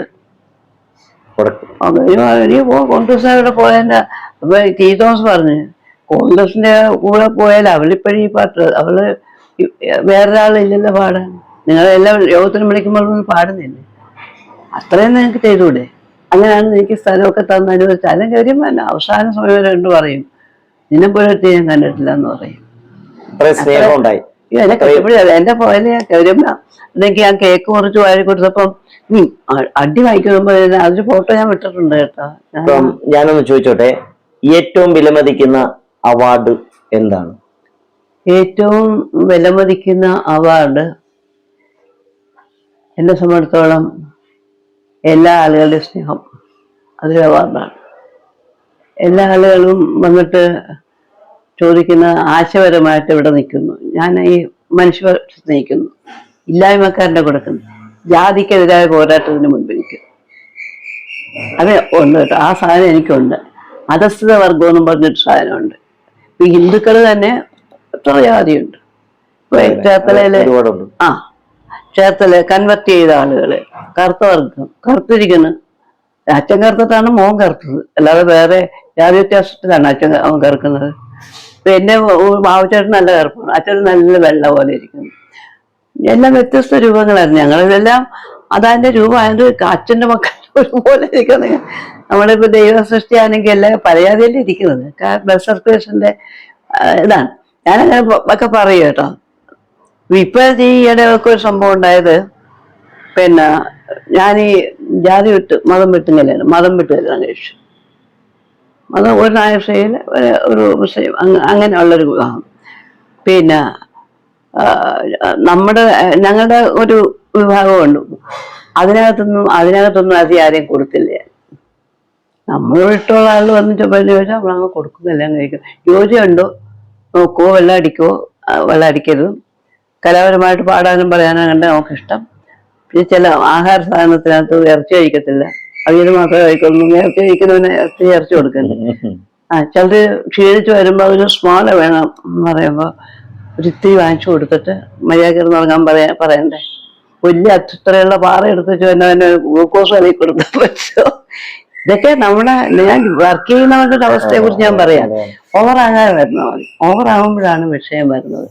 കോൺഗ്രസ്സുകാരുടെ പോയതിന്റെ അപ്പൊ ടി തോമസ് പറഞ്ഞു, കോൺഗ്രസിന്റെ കൂടെ പോയാൽ അവളിപ്പോഴും ഈ പാട്ട് അവള് വേറൊരാളില്ലല്ലോ പാടാൻ, നിങ്ങളെല്ലാം യോഗത്തിന് വിളിക്കുമ്പോൾ പാടുന്നില്ലേ, അത്രയും നിങ്ങൾക്ക് ചെയ്തൂടെ, അങ്ങനെയാണ് എനിക്ക് സ്ഥലമൊക്കെ തന്ന് അനുവദിച്ചത്. അല്ലെങ്കിൽ ഗൗരിയമ്മ അവസാന സമയം രണ്ട് പറയും, നിന്നെ പോലത്തെ ഞാൻ കണ്ടിട്ടില്ല എന്ന് പറയും. എന്നെ കഷ്ടപ്പെടില്ല. എന്റെ പോലെ ഗൗരിയമ്മ എനിക്ക് ഞാൻ കേക്ക് മുറിച്ച് വാരി കൊടുത്തപ്പം അടി വായിക്കുമ്പോ അതൊരു ഫോട്ടോ ഞാൻ വിട്ടിട്ടുണ്ട് കേട്ടോ. ഞാനൊന്ന് ചോദിച്ചോട്ടെ, ഏറ്റവും വിലമതിക്കുന്ന അവാർഡ് എന്താണ്? ഏറ്റവും വിലമതിക്കുന്ന അവാർഡ് എന്നെ സംബന്ധിച്ചിടത്തോളം എല്ലാ ആളുകളുടെയും സ്നേഹം, അതൊരു അവാർഡാണ്. എല്ലാ ആളുകളും വന്നിട്ട് ചോദിക്കുന്ന ആശയപരമായിട്ട് ഇവിടെ നിൽക്കുന്നു, ഞാൻ ഈ മനുഷ്യ സ്നേഹിക്കുന്നു, ഇല്ലായ്മക്കാരൻ്റെ കൊടുക്കുന്നു, ജാതിക്കെതിരായ പോരാട്ടത്തിന് മുൻപിൽ നിൽക്കും. അത് ഉണ്ട് കേട്ടോ, ആ സാധനം എനിക്കുണ്ട്. അധസ്ഥിത വർഗം എന്നും പറഞ്ഞൊരു സാധനമുണ്ട്. ഈ ഹിന്ദുക്കൾ തന്നെ എത്ര ജാതിയുണ്ട്. ചേർത്തലയില് ചേർത്തല കൺവെർട്ട് ചെയ്ത ആളുകള്, കറുത്ത വർഗം, കറുത്തിരിക്കുന്നു. അച്ഛൻ കറുത്തിട്ടാണ് മോൻ കറുത്തത്, അല്ലാതെ വേറെ ജാതി വ്യത്യാസത്തിലാണ് അവൻ കറുക്കുന്നത്. എന്നെ ബാബുചേട്ടൻ നല്ല കറുപ്പാണ്, അച്ഛൻ നല്ല വെള്ള പോലെ ഇരിക്കുന്നു. എല്ലാം വ്യത്യസ്ത രൂപങ്ങളായിരുന്നു ഞങ്ങളിതെല്ലാം. അതതിന്റെ രൂപമായത് അച്ഛൻ്റെ മക്കൾ ഒരുപോലെ ഇരിക്കുന്നത്. നമ്മളിപ്പോ ദൈവ സൃഷ്ടിയാണെങ്കിൽ എല്ലാം പലയാതിയല്ലേ ഇരിക്കുന്നത്. ബ്ലഡ് സർക്കുലേഷന്റെ ഇതാണ്. ഞാനങ്ങനെ ഒക്കെ പറയും കേട്ടോ. ഇപ്പോഴത്തെ ഈ ഇടയൊക്കെ ഒരു സംഭവം ഉണ്ടായത്, പിന്നെ ഞാൻ ഈ ജാതി വിട്ട് മതം വിട്ട് കല്യാണം കഴിച്ചു. അത് ഒരു നായകയിൽ ഒരു മുസ്ലിം അങ്ങനെയുള്ളൊരു വിവാഹം. പിന്നെ ഞങ്ങളുടെ ഒരു വിഭാഗമുണ്ട്, അതിനകത്തൊന്നും അധികം ആരെയും കൊടുത്തില്ല. നമ്മളിട്ടുള്ള ആൾ വന്നിട്ട് ചോദിച്ചാൽ നമ്മളങ്ങ് കൊടുക്കും, എല്ലാം കഴിക്കും. യോജിയുണ്ടോ നോക്കുവോ, വെള്ളം അടിക്കുവോ, വെള്ളം അടിക്കരുതും. കലാപരമായിട്ട് പാടാനും പറയാനും കണ്ട നമുക്കിഷ്ടം. പിന്നെ ചില ആഹാര സാധനത്തിനകത്ത് ഇറച്ചി കഴിക്കത്തില്ല, അവിയൽ മാത്രമേ കഴിക്കുള്ളൂ. ഇറച്ചി കഴിക്കുന്നവന് ഇറച്ചി കൊടുക്കണ്ടേ. ചിലര് ക്ഷീണിച്ച് വരുമ്പോ ഒരു സ്മോള് വേണം എന്ന് പറയുമ്പോ ഒരു ഇത്തിരി വാങ്ങിച്ചു കൊടുത്തിട്ട് മര്യാദ നൽകാൻ പറയണ്ടേ. വലിയ അത്രയുള്ള പാറ എടുത്തിട്ട് എന്നെ ഗ്ലൂക്കോസ് കളി കൊടുത്താൽ പറ്റുമോ? ഇതൊക്കെ ഞാൻ വർക്ക് ചെയ്യുന്നവരുടെ അവസ്ഥയെ കുറിച്ച് ഞാൻ പറയാം. ഓവറാകാതെ വരുന്നത് മതി. ഓവറാകുമ്പോഴാണ് വിഷയം വരുന്നത്.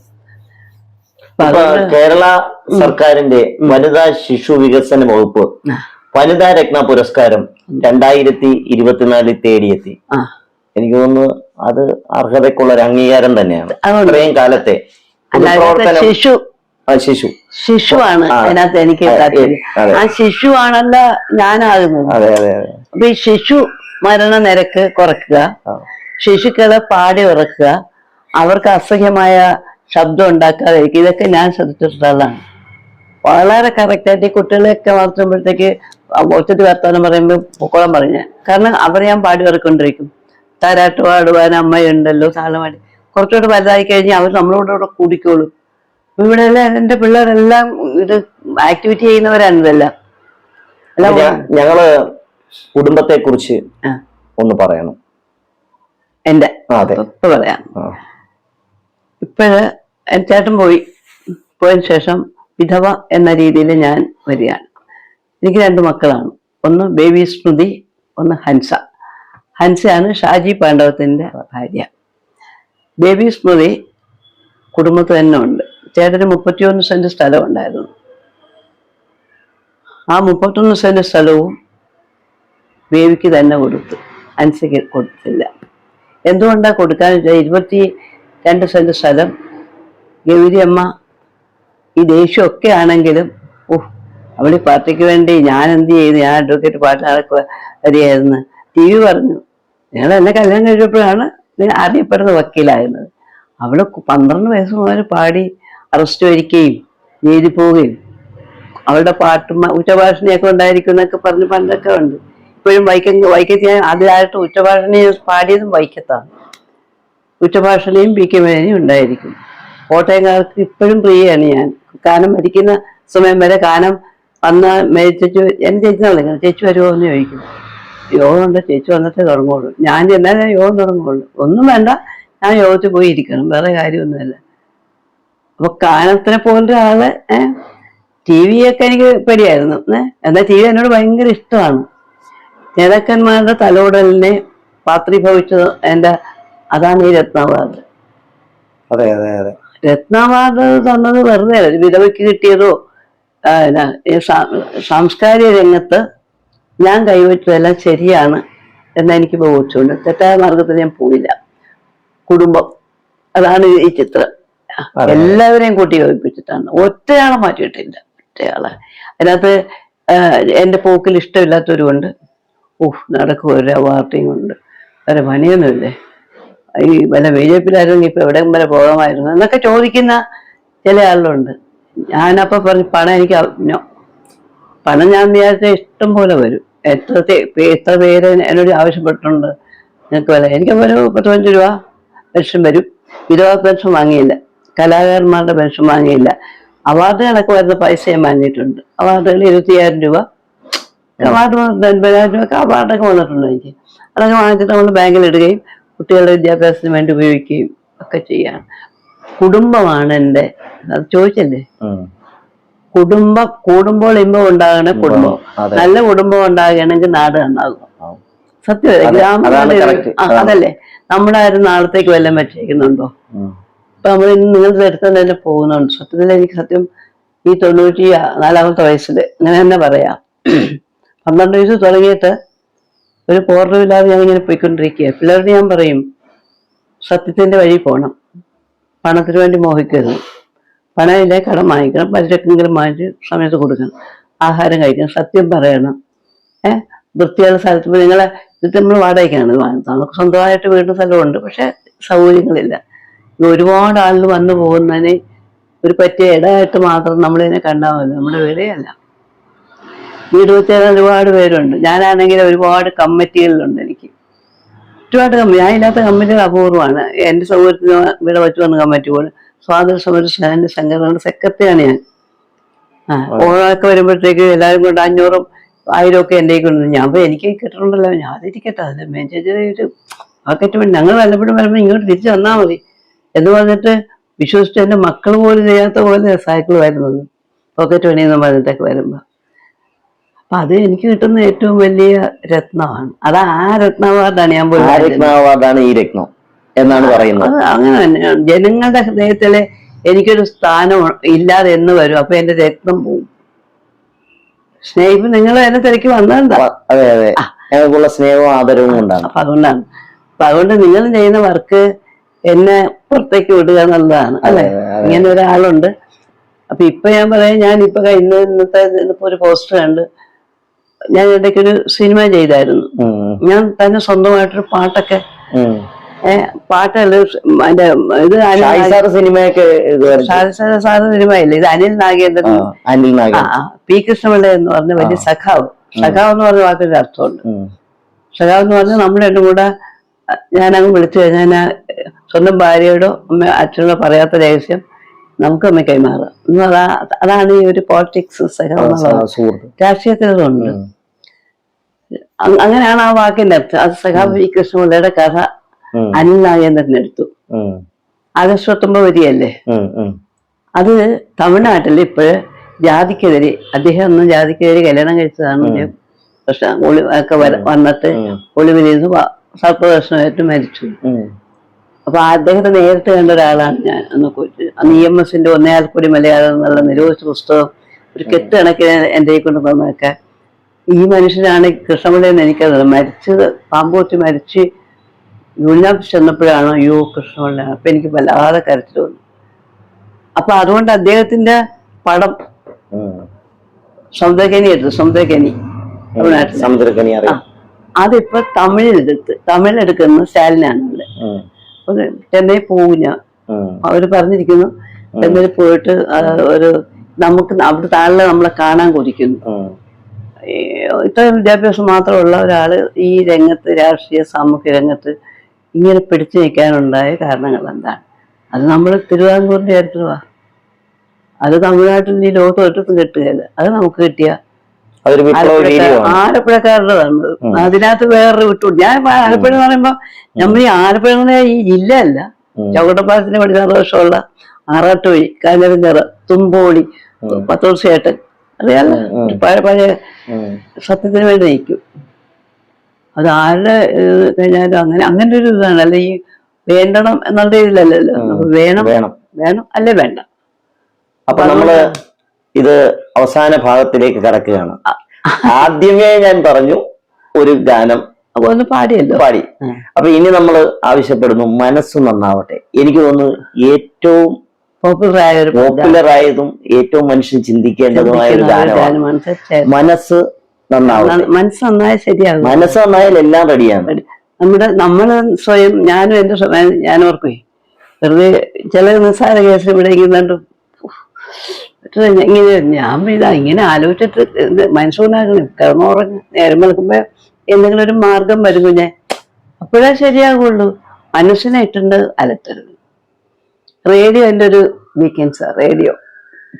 കേരള സർക്കാരിന്റെ വനിതാ ശിശു വികസന വകുപ്പ് വനിതാ രത്ന പുരസ്കാരം 2024 തേടിയെത്തി. എനിക്ക് തോന്നുന്നു അത് അർഹതക്കുള്ള ഒരു അംഗീകാരം തന്നെയാണ്. ഇത്രയും കാലത്തെ ശിശുവാണ് അതിനകത്ത് എനിക്ക് താല്പര്യം. ആ ശിശുവാണല്ലോ ഞാനാകുന്നത്. അപ്പൊ ഈ ശിശു മരണ നിരക്ക് കുറയ്ക്കുക, ശിശുക്കളെ പാടി ഉറക്കുക, അവർക്ക് അസഹ്യമായ ശബ്ദം ഉണ്ടാക്കാതിരിക്കുക, ഇതൊക്കെ ഞാൻ ശ്രദ്ധിച്ചിട്ടുള്ളതാണ്. വളരെ കറക്റ്റായിട്ട് ഈ കുട്ടികളെയൊക്കെ വളർത്തുമ്പോഴത്തേക്ക് ഒത്തിരി വർത്തമാനം പറയുമ്പോൾ പൊക്കോളം പറഞ്ഞ, കാരണം അവർ ഞാൻ പാടി ഉറക്കൊണ്ടിരിക്കും. താരാട്ട് പാടുവാൻ അമ്മയുണ്ടല്ലോ, താളമാടി. കുറച്ചുകൂടെ വലുതായി കഴിഞ്ഞാൽ അവർ നമ്മളോട് കൂടിക്കോളും. ഇവിടെ എല്ലാം എൻ്റെ പിള്ളേരെല്ലാം ഇത് ആക്ടിവിറ്റി ചെയ്യുന്നവരാണ്. ഇതെല്ലാം ഞങ്ങള് കുടുംബത്തെ കുറിച്ച് ഒന്ന് പറയണം. എന്റെ ഇപ്പൊ പറയാം. ഇപ്പോഴ് ചേട്ടൻ പോയതിനു ശേഷം വിധവ എന്ന രീതിയിൽ ഞാൻ വരികയാണ്. എനിക്ക് 2 മക്കളാണ്. ഒന്ന് ബേബി സ്മൃതി, ഒന്ന് ഹൻസ. ഹൻസയാണ് ഷാജി പാണ്ഡവത്തിന്റെ ഭാര്യ. ബേബി സ്മൃതി കുടുംബത്തിൽ തന്നെ ഉണ്ട്. ചേട്ടന് 31 സെന്റ് സ്ഥലം ഉണ്ടായിരുന്നു. ആ 31 സെന്റ് സ്ഥലവും ബേബിക്ക് തന്നെ കൊടുത്തു, ഹൻസയ്ക്ക് കൊടുത്തില്ല. എന്തുകൊണ്ടാണ് കൊടുക്കാന്ന് വെച്ചാൽ 22 സെന്റ് സ്ഥലം ഗൗരി അമ്മ ഈ ദേഷ്യമൊക്കെ ആണെങ്കിലും അവളി പാർട്ടിക്ക് വേണ്ടി ഞാൻ എന്ത് ചെയ്തു, ഞാൻ അഡ്വക്കേറ്റ് പാർട്ടി വരികയായിരുന്നു. TV പറഞ്ഞു, നിങ്ങൾ എന്നെ കല്യാണം കഴിച്ചപ്പോഴാണ് അറിയപ്പെടുന്ന വക്കീലായിരുന്നത്. അവള് 12 വയസ്സ് മുതൽ പാടി അറസ്റ്റ് വരികയും ജയിലിൽ പോവുകയും അവളുടെ പാട്ടും ഉച്ചഭാഷണിയൊക്കെ ഉണ്ടായിരിക്കും എന്നൊക്കെ പറഞ്ഞ് പണ്ടൊക്കെ ഉണ്ട്. ഇപ്പോഴും വൈക്കത്ത് ഞാൻ ആദ്യമായിട്ട് ഉച്ചഭാഷണി പാടിയതും വൈക്കത്താണ്. ഉച്ചഭാഷണിയും PK മേനയും ഉണ്ടായിരിക്കും. കോട്ടയംകാർക്ക് ഇപ്പോഴും പ്രിയയാണ് ഞാൻ. കാനം മരിക്കുന്ന സമയം വരെ കാനം വന്ന് ചേച്ചി എന്നെ ചേച്ചി വിളിക്കുന്നത്, ചേച്ചി വരുമോ എന്ന് ചോദിക്കും. യോഗം ഉണ്ട്, ചേച്ചി വന്നിട്ടേ തുടങ്ങുള്ളൂ. ഞാൻ ചെന്നാൽ ഞാൻ യോഗം തുടങ്ങുള്ളൂ. ഒന്നും വേണ്ട, ഞാൻ യോഗത്തിൽ പോയി ഇരിക്കണം, വേറെ കാര്യമൊന്നുമല്ല. അപ്പൊ കാനത്തിനെ പോലൊരു ആള് TV ഒക്കെ എനിക്ക് പേടിയായിരുന്നു. എന്നാൽ TV എന്നോട് ഭയങ്കര ഇഷ്ടമാണ്. നേതാക്കന്മാരുടെ തലോടലിനെ പാത്രീഭവിച്ചത് അതാണ് ഈ രത്ന അവാർഡ്. രത്ന അവാർഡ് തന്നത് വെറുതെ അല്ല, വിധവയ്ക്ക് കിട്ടിയതോ സാംസ്കാരിക രംഗത്ത് ഞാൻ കൈവച്ചതെല്ലാം ശരിയാണ് എന്നെനിക്ക് ബോധിച്ചുകൊണ്ട് തെറ്റായ മാർഗത്തിൽ ഞാൻ പോയില്ല. കുടുംബം, അതാണ് ഈ ചിത്രം. എല്ലാവരെയും കൂട്ടി യോജിപ്പിച്ചിട്ടാണ്. ഒറ്റയാളെ മാറ്റിയിട്ടില്ല. ഒറ്റയാളെ അതിനകത്ത് എൻ്റെ പോക്കിൽ ഇഷ്ടമില്ലാത്തവരുമുണ്ട്. നടക്കും ഒരു അവാർഡിങ് ഉണ്ട്, വേറെ പണിയൊന്നുമില്ലേ, ഈ വല്ല BJP-യിലായിരുന്നെങ്കിൽ ഇപ്പൊ എവിടെയും വരെ പോകാമായിരുന്നു എന്നൊക്കെ ചോദിക്കുന്ന ചില ആളുകളുണ്ട്. ഞാനപ്പോ പറഞ്ഞു, പണം ഞാൻ വിചാരിച്ച ഇഷ്ടം പോലെ വരും. എത്ര പേര് എന്നോട് ആവശ്യപ്പെട്ടിട്ടുണ്ട്, നിങ്ങൾക്ക് വില. എനിക്കപ്പോൾ ഒരു 15 രൂപ പെൻഷൻ വരും. വിധവാ പെൻഷൻ വാങ്ങിയില്ല, കലാകാരന്മാരുടെ പെൻഷൻ വാങ്ങിയില്ല. അവാർഡ് കണക്ക് വരുന്ന പൈസ ഞാൻ വാങ്ങിയിട്ടുണ്ട്. അവാർഡുകൾ 25,000 രൂപ, അവാർഡ് 50,000 രൂപ അവാർഡൊക്കെ വന്നിട്ടുണ്ട് എനിക്ക്. അതൊക്കെ വാങ്ങിച്ചിട്ട് നമ്മൾ ബാങ്കിൽ ഇടുകയും കുട്ടികളുടെ വിദ്യാഭ്യാസത്തിന് വേണ്ടി ഉപയോഗിക്കുകയും ഒക്കെ ചെയ്യാണ്. കുടുംബമാണ് എൻ്റെ, അത് ചോദിച്ചല്ലേ, കുടുംബം കൂടുമ്പോൾ ഇമ്പം ഉണ്ടാകണ കുടുംബം. നല്ല കുടുംബം ഉണ്ടാകുകയാണെങ്കിൽ നാട് നന്നാകും. സത്യമല്ലേ? ഗ്രാമങ്ങളിൽ അതല്ലേ നമ്മുടെ ആരും നാളത്തേക്ക് വല്ലതും വെച്ചേക്കുന്നുണ്ടോ? ഇപ്പൊ നമ്മൾ ഇന്ന് നിങ്ങൾ എടുത്താൽ തന്നെ പോകുന്നുണ്ട്. സത്യത്തിൽ എനിക്ക് ഈ 94-ാമത്തെ വയസ്സിൽ ഇങ്ങനെ തന്നെ പറയാം, 12 വയസ്സ് തുടങ്ങിയിട്ട് ഒരു പോർണ്ണമില്ലാതെ ഞാൻ ഇങ്ങനെ പോയിക്കൊണ്ടിരിക്കുക. പിള്ളേരോട് ഞാൻ പറയും, സത്യത്തിന്റെ വഴി പോകണം, പണത്തിന് വേണ്ടി മോഹിക്കരുത്. പണമില്ല, കടം വാങ്ങിക്കണം, പലിശക്കെങ്കിലും വാങ്ങിച്ച് സമയത്ത് കൊടുക്കണം, ആഹാരം കഴിക്കണം, സത്യം പറയണം. വൃത്തിയുള്ള സ്ഥലത്ത് പോയി നിങ്ങളെ ഇത് നമ്മൾ വാടകയ്ക്കാണ് നമുക്ക് സ്വന്തമായിട്ട് വീടിന് സ്ഥലമുണ്ട്, പക്ഷെ സൗകര്യങ്ങളില്ല. ഒരുപാട് ആളുകൾ വന്നു പോകുന്നതിന് ഒരു പറ്റിയ ഇടമായിട്ട് മാത്രം നമ്മളിതിനെ കണ്ടാൽ മതി. നമ്മുടെ വീടേയല്ല. വീട് വെച്ചാൽ ഒരുപാട് പേരുണ്ട്. ഞാനാണെങ്കിൽ ഒരുപാട് കമ്മിറ്റികളിലുണ്ട്. എനിക്ക് ഒരുപാട് ഞാൻ ഇല്ലാത്ത കമ്മിറ്റികൾ അപൂർവമാണ്. എൻ്റെ സൗകര്യത്തിന് ഇവിടെ വെച്ച് വന്ന് കമ്മിറ്റി പോലെ സ്വാതന്ത്ര്യ സമര സേന സംഘടനയുടെ സെക്രട്ടറിയാണ് ഞാൻ. ഓണമൊക്കെ വരുമ്പോഴത്തേക്ക് എല്ലാവരും കൊണ്ട് 500 1000 ഒക്കെ എൻ്റെ കൊണ്ട് ഞാൻ എനിക്ക് കിട്ടുന്നുണ്ടല്ലോ, ഞാൻ അതിരിക്കട്ടെ, അതിൽ മേഞ്ചൊരു പാക്കറ്റ് വേണ്ടി ഞങ്ങൾ വല്ലപ്പോഴും വരുമ്പോൾ ഇങ്ങോട്ട് തിരിച്ചു വന്നാൽ മതി എന്ന് പറഞ്ഞിട്ട് വിശ്വസിച്ച് എൻ്റെ മക്കൾ പോലും ചെയ്യാത്ത പോലെ സൈക്കിൾ വരുന്നത് പോക്കറ്റ് പണിയെന്ന് പറഞ്ഞിട്ടൊക്കെ വരുമ്പോൾ. അപ്പൊ അത് എനിക്ക് കിട്ടുന്ന ഏറ്റവും വലിയ രത്നമാണ്. അത് ആ രത്ന അവാർഡാണ് ഞാൻ പോയി. അവാർഡാണ് ഈ രത്നം എന്നാണ് പറയുന്നത്. അത് അങ്ങനെ തന്നെയാണ്. ജനങ്ങളുടെ ഹൃദയത്തില് എനിക്കൊരു സ്ഥാനം ഇല്ലാതെ എന്ന് വരും, അപ്പൊ എന്റെ രക്തം പോവും. സ്നേഹിപ്പ് നിങ്ങൾ എന്നെ തിരക്കി വന്നതെന്താ? അതെ അതെ, ഞങ്ങൾക്കുള്ള സ്നേഹവും ആദരവും കൊണ്ടാണ്. അപ്പൊ അതുകൊണ്ടാണ്. അപ്പൊ അതുകൊണ്ട് നിങ്ങൾ ചെയ്യുന്ന വർക്ക് എന്നെ പുറത്തേക്ക് വിടുക എന്നുള്ളതാണ്, അല്ലെ? ഇങ്ങനെ ഒരാളുണ്ട്. അപ്പൊ ഇപ്പൊ ഞാൻ പറയാം, ഞാനിപ്പോ ഇന്നത്തെ ഒരു പോസ്റ്റർ കണ്ട് ഞാൻ ഇടയ്ക്കൊരു സിനിമ ചെയ്തായിരുന്നു. ഞാൻ തന്നെ സ്വന്തമായിട്ടൊരു പാട്ടൊക്കെ പാട്ടല്ല അതിന്റെ ഇത് സിനിമയൊക്കെ സാറ് സിനിമയില്ല, ഇത് അനിൽ നാഗേന്ദ്രൻ, പി കൃഷ്ണപിള്ള എന്ന് പറഞ്ഞ വലിയ സഖാവ്. സഖാവ് എന്ന് പറഞ്ഞ വാക്കിന്റെ അർത്ഥമുണ്ട്. സഖാവ് എന്ന് പറഞ്ഞാൽ നമ്മൾ രണ്ടും കൂടെ ഞാനങ്ങ് വിളിച്ചു കഴിഞ്ഞാൽ സ്വന്തം ഭാര്യയോടോ അച്ഛനോടോ പറയാത്ത രഹസ്യം നമുക്ക് അമ്മ കൈമാറുക. അതാണ് ഈ ഒരു പോളിറ്റിക്സ് സഖാവ്. രാഷ്ട്രീയത്തിലുണ്ട്. അങ്ങനെയാണ് ആ വാക്കിന്റെ അർത്ഥം. അത് സഖാവ് പി കൃഷ്ണപിള്ളയുടെ കഥ അനിൽ നാഗേന്ദ്രൻ എടുത്തു. ആഗസ്റ്റ് 19 വരികയല്ലേ. അത് തമിഴ്നാട്ടിൽ ഇപ്പോഴ് ജാതിക്കെതിരെ, അദ്ദേഹം ഒന്നും ജാതിക്കെതിരെ കല്യാണം കഴിച്ചതാണ്. പക്ഷെ ഒക്കെ വന്നിട്ട് ഒളിവിലിരുന്ന് സർപ്പദർശനമായിട്ട് മരിച്ചു. അപ്പൊ അദ്ദേഹത്തെ നേരിട്ട് കണ്ട ഒരാളാണ് ഞാൻ. അന്ന് EMSന്റെ ഒന്നയാൽക്കൂടി മലയാളം എന്നുള്ള നിരോധിച്ച പുസ്തകം ഒരു കെട്ട് കണക്കിന് എൻ്റെ കൊണ്ട് തന്നൊക്കെ ഈ മനുഷ്യനാണ് കൃഷ്ണപിള്ളയെന്ന് എനിക്കത് മരിച്ചത് പാമ്പൂത്തി മരിച്ച് യൂണിനാപ്പ് ചെന്നപ്പോഴാണ് അയ്യോ കൃഷ്ണപിള്ള. അപ്പൊ എനിക്ക് വല്ലാതെ കരച്ചിൽ വന്നു. അപ്പൊ അതുകൊണ്ട് അദ്ദേഹത്തിന്റെ പടം സമുദ്രക്കനി എടുത്തു. സമുദ്രക്കനി തമിഴ്നാട്ടിൽ അതിപ്പോ തമിഴിലെടുക്കുന്ന സ്റ്റാലിനാണ് ഇവിടെ. ചെന്നൈ പോകും ഞാൻ. അവര് പറഞ്ഞിരിക്കുന്നു ചെന്നൈയിൽ പോയിട്ട് ഒരു നമുക്ക് അവിടെ താഴെ നമ്മളെ കാണാൻ കൊതിക്കുന്നു. ഇത്രയും വിദ്യാഭ്യാസം മാത്രമുള്ള ഒരാള് ഈ രംഗത്ത്, രാഷ്ട്രീയ സാമൂഹ്യ രംഗത്ത് ഇങ്ങനെ പിടിച്ചു നിൽക്കാനുണ്ടായ കാരണങ്ങൾ എന്താണ്? അത് നമ്മൾ തിരുവിതാംകൂറിന്റെ ചരിത്രമാ. അത് തമിഴ്നാട്ടിൽ ഈ ലോകത്ത് ഒരിടത്തും കിട്ടുകയില്ല. അത് നമുക്ക് കിട്ടിയ ആലപ്പുഴക്കാരുടേതാണ്. അതിനകത്ത് വേറൊരു വിട്ടു. ഞാൻ ആലപ്പുഴ എന്ന് പറയുമ്പോ നമ്മൾ ഈ ആലപ്പുഴ ഈ ജില്ലയല്ല, ചൗക്കട്ടപ്പാലത്തിന് 16 വർഷമുള്ള ആറാട്ടുവഴി, കാഞ്ഞിരഞ്ചിറ, തുമ്പോളി, പത്തോർച്ചേട്ടൻ, അറിയാലോ, പഴയ സത്യത്തിന് വേണ്ടി നയിക്കും. അത് ആരുടെ കഴിഞ്ഞാലും അങ്ങനെ ഒരു ഇതാണ്. അല്ലെ ഈ വേണ്ടണം എന്നുള്ള ഇതിലല്ലല്ലോ, വേണം വേണം അല്ലെ വേണ്ട. അപ്പൊ നമ്മള് ഇത് അവസാന ഭാഗത്തിലേക്ക് കടക്കുകയാണ്. ആദ്യമേ ഞാൻ പറഞ്ഞു ഒരു ഗാനം ഒന്ന് പാടിയല്ലോ, പാടി. അപ്പൊ ഇനി നമ്മൾ ആവശ്യപ്പെടുന്നു മനസ്സ് നന്നാവട്ടെ. എനിക്ക് തോന്നുന്നു ഏറ്റവും പോപ്പുലർ ആയതും ഏറ്റവും മനുഷ്യൻ ചിന്തിക്കേണ്ടതുമായ ഒരു ഗാനമാണ് മനസ്സ് നന്നാവട്ടെ. മനസ്സ് നന്നായാൽ ശരിയാകും. മനസ്സ് നന്നായാൽ എല്ലാം റെഡിയാണ്. നമ്മള് സ്വയം, ഞാൻ ഓർക്കുവേ, വെറുതെ ചില നിസ്സാര കേസിൽ ഇവിടെ ഇരിക്കുന്നുണ്ട് ഇങ്ങനെ ഞാൻ ഇങ്ങനെ ആലോചിച്ചിട്ട് മനസ്സുണ്ടാക്കണം, കിടന്നുറങ്ങി നേരം വെളുക്കുമ്പോ എന്തെങ്കിലും ഒരു മാർഗം വരും കുഞ്ഞെ, അപ്പോഴേ ശരിയാകുള്ളൂ. മനസ്സിനെ ഇട്ടുണ്ട് അലത്തരുത്. റേഡിയോ എൻ്റെ ഒരു വീക്കെൻഡ്സാ. റേഡിയോ,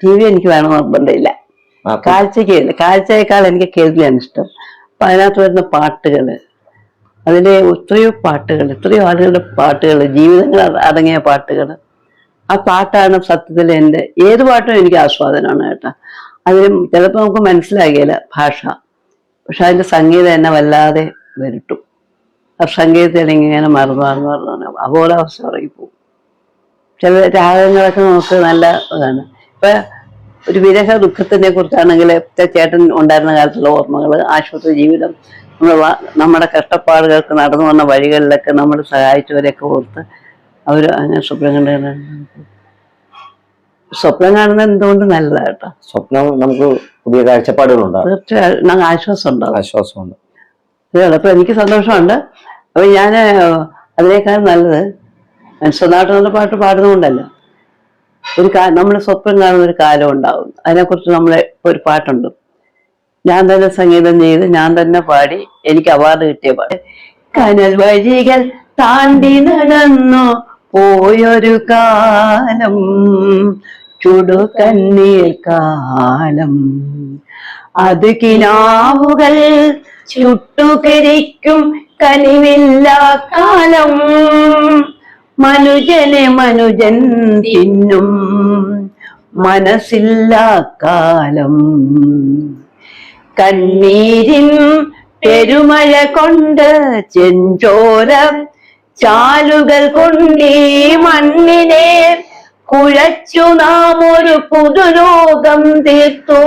TV എനിക്ക് വേണം നിർബന്ധമില്ല. കാഴ്ചയേക്കാൾ എനിക്ക് കേൾവിയാണ് ഇഷ്ടം. അപ്പൊ അതിനകത്ത് വരുന്ന പാട്ടുകള്, അതിലെ എത്രയോ പാട്ടുകൾ, എത്രയോ ആളുകളുടെ പാട്ടുകൾ, ജീവിതങ്ങൾ അടങ്ങിയ പാട്ടുകൾ. ആ പാട്ടാണ് സത്യത്തിൽ എൻ്റെ ഏത് പാട്ടും എനിക്ക് ആസ്വാദനമാണ് കേട്ടോ. അതിന് ചിലപ്പോൾ നമുക്ക് മനസ്സിലാകില്ല ഭാഷ, പക്ഷെ അതിന്റെ സംഗീതം എന്നെ വല്ലാതെ വരുട്ടും. ആ സംഗീതത്തിൽ ഇങ്ങനെ മറന്നു അബോധാവസ്ഥ ഉറങ്ങിപ്പോവും. ചില രാഗങ്ങളൊക്കെ നമുക്ക് നല്ല ഇതാണ്. ഇപ്പൊ ഒരു വിരഹ ദുഃഖത്തിനെ കുറിച്ചാണെങ്കിൽ ചേട്ടൻ ഉണ്ടായിരുന്ന കാലത്തുള്ള ഓർമ്മകൾ, ആശുപത്രി ജീവിതം, നമ്മുടെ കഷ്ടപ്പാടുകൾക്ക് നടന്നു വന്ന വഴികളിലൊക്കെ നമ്മൾ സഹായിച്ചവരെയൊക്കെ ഓർത്ത് അവർ അങ്ങനെ സുബ്രഹ്മണ്യൻ സ്വപ്നം കാണുന്നത് എന്തുകൊണ്ട് നല്ലതാട്ടോ. സ്വപ്നം നമുക്ക് പുതിയ കാഴ്ചപ്പാടുകളുണ്ടാകും, തീർച്ചയായും നമുക്ക് ആശ്വാസം ഉണ്ടാവും. ആശ്വാസമുണ്ട്. അപ്പൊ എനിക്ക് സന്തോഷമുണ്ട്. അപ്പൊ ഞാൻ അതിനേക്കാൾ നല്ലത് സ്വനാട്ടുള്ള പാട്ട് പാടുന്നതുകൊണ്ടല്ല, നമ്മൾ സ്വപ്നം കാണുന്ന ഒരു കാലം ഉണ്ടാവും. അതിനെക്കുറിച്ച് നമ്മളെ ഒരു പാട്ടുണ്ട്, ഞാൻ തന്നെ സംഗീതം ചെയ്ത് ഞാൻ തന്നെ പാടി എനിക്ക് അവാർഡ് കിട്ടിയ പാട്ട്. കനൽ വഴികൾ താണ്ടി നടന്നു പോയൊരു കാലം, ചുടുകണ്ണീർ കാലം, അത് കിനാവുകൾ ചുട്ടുകരിക്കും കനിവില്ല കാലം, മനുജനെ മനുജൻ തിന്നും മനസ്സില്ല കാലം, കണ്ണീരിൻ പെരുമഴ കൊണ്ട് ചെഞ്ചോര ചാലുകൾ കൊണ്ടീ മണ്ണിനെ കുഴച്ചു നാം ഒരു പുതുലോകം തീർത്തു.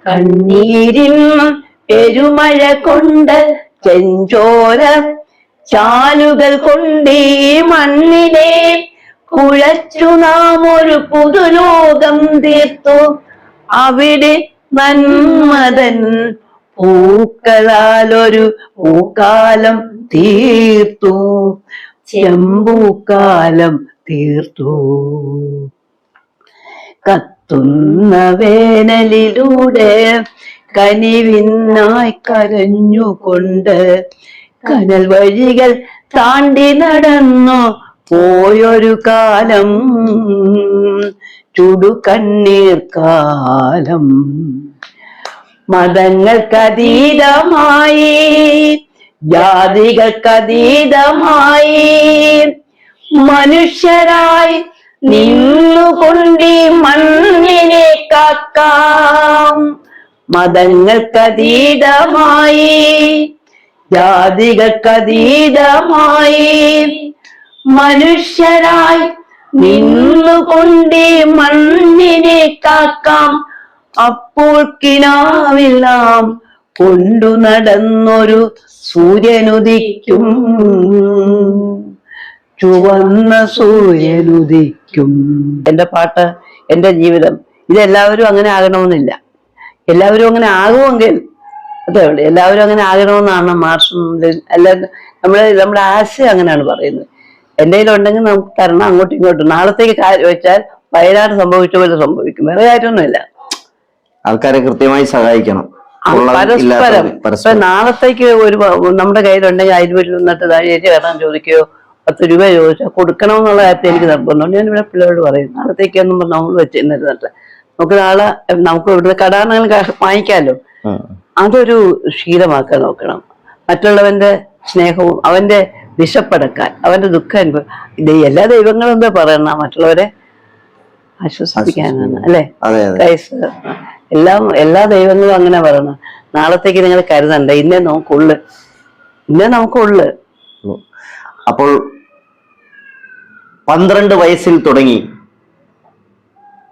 കണ്ണീരിൻ പെരുമഴ കൊണ്ട് ചെഞ്ചോര ചാലുകൾ കൊണ്ടീ മണ്ണിനെ കുഴച്ചു നാം ഒരു പുതുലോകം തീർത്തു. അവിടെ നന്മതൻ പൂക്കളാലൊരു പൂക്കാലം തീർത്തു, ചെമ്പൂക്കാലം തീർത്തു. കത്തുന്ന വേനലിലൂടെ കനിവിനായി കരഞ്ഞുകൊണ്ട് കനൽ വഴികൾ താണ്ടി നടന്നു പോയൊരു കാലം, ചുടുകണ്ണീർ കാലം, മതങ്ങൾക്കതീതമായി ജാതികൾക്കതീതമായി മനുഷ്യരായി നിന്നുകൊണ്ടീ മണ്ണിനെ കാക്കാം. മതങ്ങൾക്കതീതമായി ജാതികൾക്കതീതമായി മനുഷ്യരായി നിന്നുകൊണ്ടീ മണ്ണിനെ കാക്കാം. അപ്പോൾ കിനാവിൽ നാം കൊണ്ടു നടന്നൊരു സൂര്യനുദിക്കും, ചുവന്ന സൂര്യനുദിക്കും. എന്റെ പാട്ട്, എന്റെ ജീവിതം, ഇതെല്ലാവരും അങ്ങനെ ആകണമെന്നില്ല. എല്ലാവരും അങ്ങനെ ആകുമെങ്കിൽ അതേ ഉള്ളൂ. എല്ലാവരും അങ്ങനെ ആകണമെന്നാണ് മാർഷൽ അല്ല, നമ്മുടെ ആശയം അങ്ങനെയാണ് പറയുന്നത്. എന്റെ കയ്യിലുണ്ടെങ്കിൽ നമുക്ക് തരണം അങ്ങോട്ടും ഇങ്ങോട്ടും. നാളത്തേക്ക് വെച്ചാൽ വയനാട് സംഭവിച്ച പോലെ സംഭവിക്കും, വേറെ കാര്യമൊന്നുമില്ല. ആൾക്കാരെ കൃത്യമായി സഹായിക്കണം, പരസ്പരം. ഇപ്പൊ നാളത്തേക്ക് ഒരു നമ്മുടെ കയ്യിലുണ്ടെങ്കിൽ അയൽവീട്ടിൽ നിന്നിട്ട് ചേച്ചി കടം ചോദിക്കുകയോ 10 രൂപ ചോദിച്ചാൽ കൊടുക്കണമെന്നുള്ള കാര്യത്തിൽ എനിക്ക് നിർബന്ധമുണ്ട്. ഞാൻ ഇവിടെ പിള്ളേരോട് പറയും, നാളത്തേക്കൊന്നും നമ്മൾ വെച്ചിരുന്നിട്ട് നമുക്ക് നാളെ നമുക്ക് ഇവിടുത്തെ കടാണെങ്കിലും വാങ്ങിക്കാമല്ലോ. അതൊരു ശീലമാക്കാൻ നോക്കണം. മറ്റുള്ളവന്റെ സ്നേഹവും അവന്റെ വിശപ്പടക്കാൻ, അവന്റെ ദുഃഖം എല്ലാ ദൈവങ്ങളും എന്താ പറയണ മറ്റുള്ളവരെ ആശ്വസിപ്പിക്കാനാണ്, അല്ലെ? എല്ലാ ദൈവങ്ങളും അങ്ങനെ പറയണം. നാളത്തേക്ക് നിങ്ങൾ കരുതണ്ട, ഇന്നേ നമുക്കുള്ളു. അപ്പോൾ 12 വയസ്സിൽ തുടങ്ങി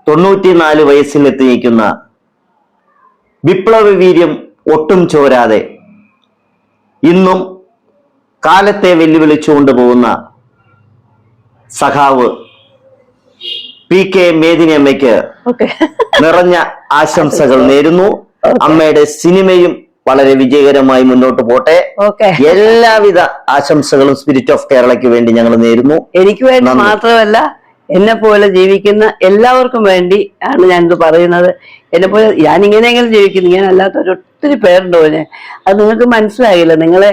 94 വയസ്സിൽ എത്തി നിൽക്കുന്ന വിപ്ലവ വീര്യം ഒട്ടും ചോരാതെ ഇന്നും കാലത്തെ വെല്ലുവിളിച്ചുകൊണ്ട് പോകുന്ന സഖാവ് PK മേദിനി അമ്മയ്ക്ക് നിറഞ്ഞ ആശംസകൾ നേരുന്നു. അമ്മയുടെ സിനിമയും വളരെ വിജയകരമായി മുന്നോട്ട് പോട്ടെ. എല്ലാവിധ ആശംസകളും സ്പിരിറ്റ് ഓഫ് കേരളയ്ക്ക് വേണ്ടി ഞങ്ങൾ നേരുന്നു. എനിക്ക് വേണ്ടി മാത്രമല്ല, എന്നെ പോലെ ജീവിക്കുന്ന എല്ലാവർക്കും വേണ്ടി ആണ് ഞാനിത് പറയുന്നത്. എന്നെ പോലെ ഞാൻ ഇങ്ങനെയെങ്കിലും ജീവിക്കുന്നു, ഞാൻ അല്ലാത്തൊരു ഒത്തിരി പേരുണ്ട് പോലെ. അത് നിങ്ങൾക്ക് മനസ്സിലായില്ല. നിങ്ങളെ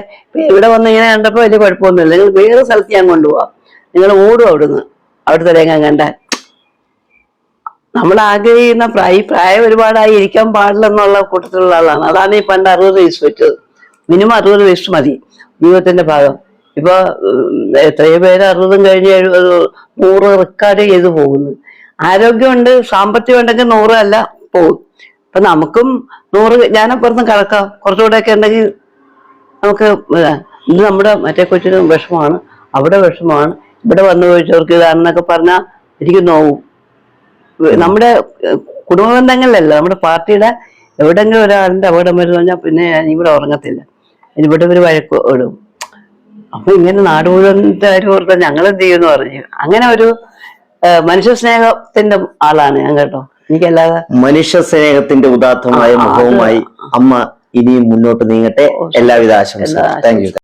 ഇവിടെ വന്ന് ഇങ്ങനെ കണ്ടപ്പോൾ വലിയ കുഴപ്പമൊന്നുമില്ല. നിങ്ങൾ വേറെ സ്ഥലത്ത് ഞാൻ കൊണ്ടുപോവാം, നിങ്ങൾ ഓടും അവിടുത്തെ രംഗം കണ്ടാൽ. നമ്മൾ ആഗ്രഹിക്കുന്ന പ്രായം ഒരുപാടായി ഇരിക്കാൻ പാടില്ലെന്നുള്ള കൂട്ടത്തിലുള്ള ആളാണ്. അതാണ് ഈ പണ്ട് 60 വയസ്സ് വെച്ചത്. മിനിമം 60 വയസ്സ് മതി ജീവിതത്തിന്റെ ഭാഗം. ഇപ്പൊ എത്രയോ പേര് 60 കഴിഞ്ഞ് 100 റെക്കോർഡ് ചെയ്ത് പോകുന്നു. ആരോഗ്യമുണ്ട്, സാമ്പത്തികം ഉണ്ടെങ്കിൽ 100 അല്ല പോകും. അപ്പൊ നമുക്കും 100 ഞാനപ്പുറത്തും കടക്കാം. കുറച്ചുകൂടെയൊക്കെ ഉണ്ടെങ്കിൽ നമുക്ക് ഇത് നമ്മുടെ മറ്റേ കൊച്ചിന് വിഷമമാണ്, അവിടെ വിഷമമാണ്, ഇവിടെ വന്നു ചോദിച്ചവർക്ക് ഇതാണെന്നൊക്കെ പറഞ്ഞാൽ എനിക്ക് നോവും. നമ്മുടെ കുടുംബ ബന്ധങ്ങളിലല്ല, നമ്മുടെ പാർട്ടിയുടെ എവിടെങ്കിലും ഒരാളിന്റെ അപകടം വരുന്ന പറഞ്ഞാൽ പിന്നെ ഞാൻ ഇവിടെ ഉറങ്ങത്തില്ല, ഇവിടെ ഒരു വഴക്ക് ഇടും. അപ്പൊ ഇങ്ങനെ നാട് മുഴുവൻ കാര്യം ഓർത്താൽ ഞങ്ങൾ എന്ത് ചെയ്യുമെന്ന് പറഞ്ഞു. അങ്ങനെ ഒരു മനുഷ്യ സ്നേഹത്തിന്റെ ആളാണ് ഞാൻ കേട്ടോ. എനിക്കല്ലാതെ മനുഷ്യ സ്നേഹത്തിന്റെ ഉദാത്തമായ മുഖവുമായി അമ്മ ഇനിയും മുന്നോട്ട് നീങ്ങട്ടെ. എല്ലാവിധ ആശംസകളും. Thank you.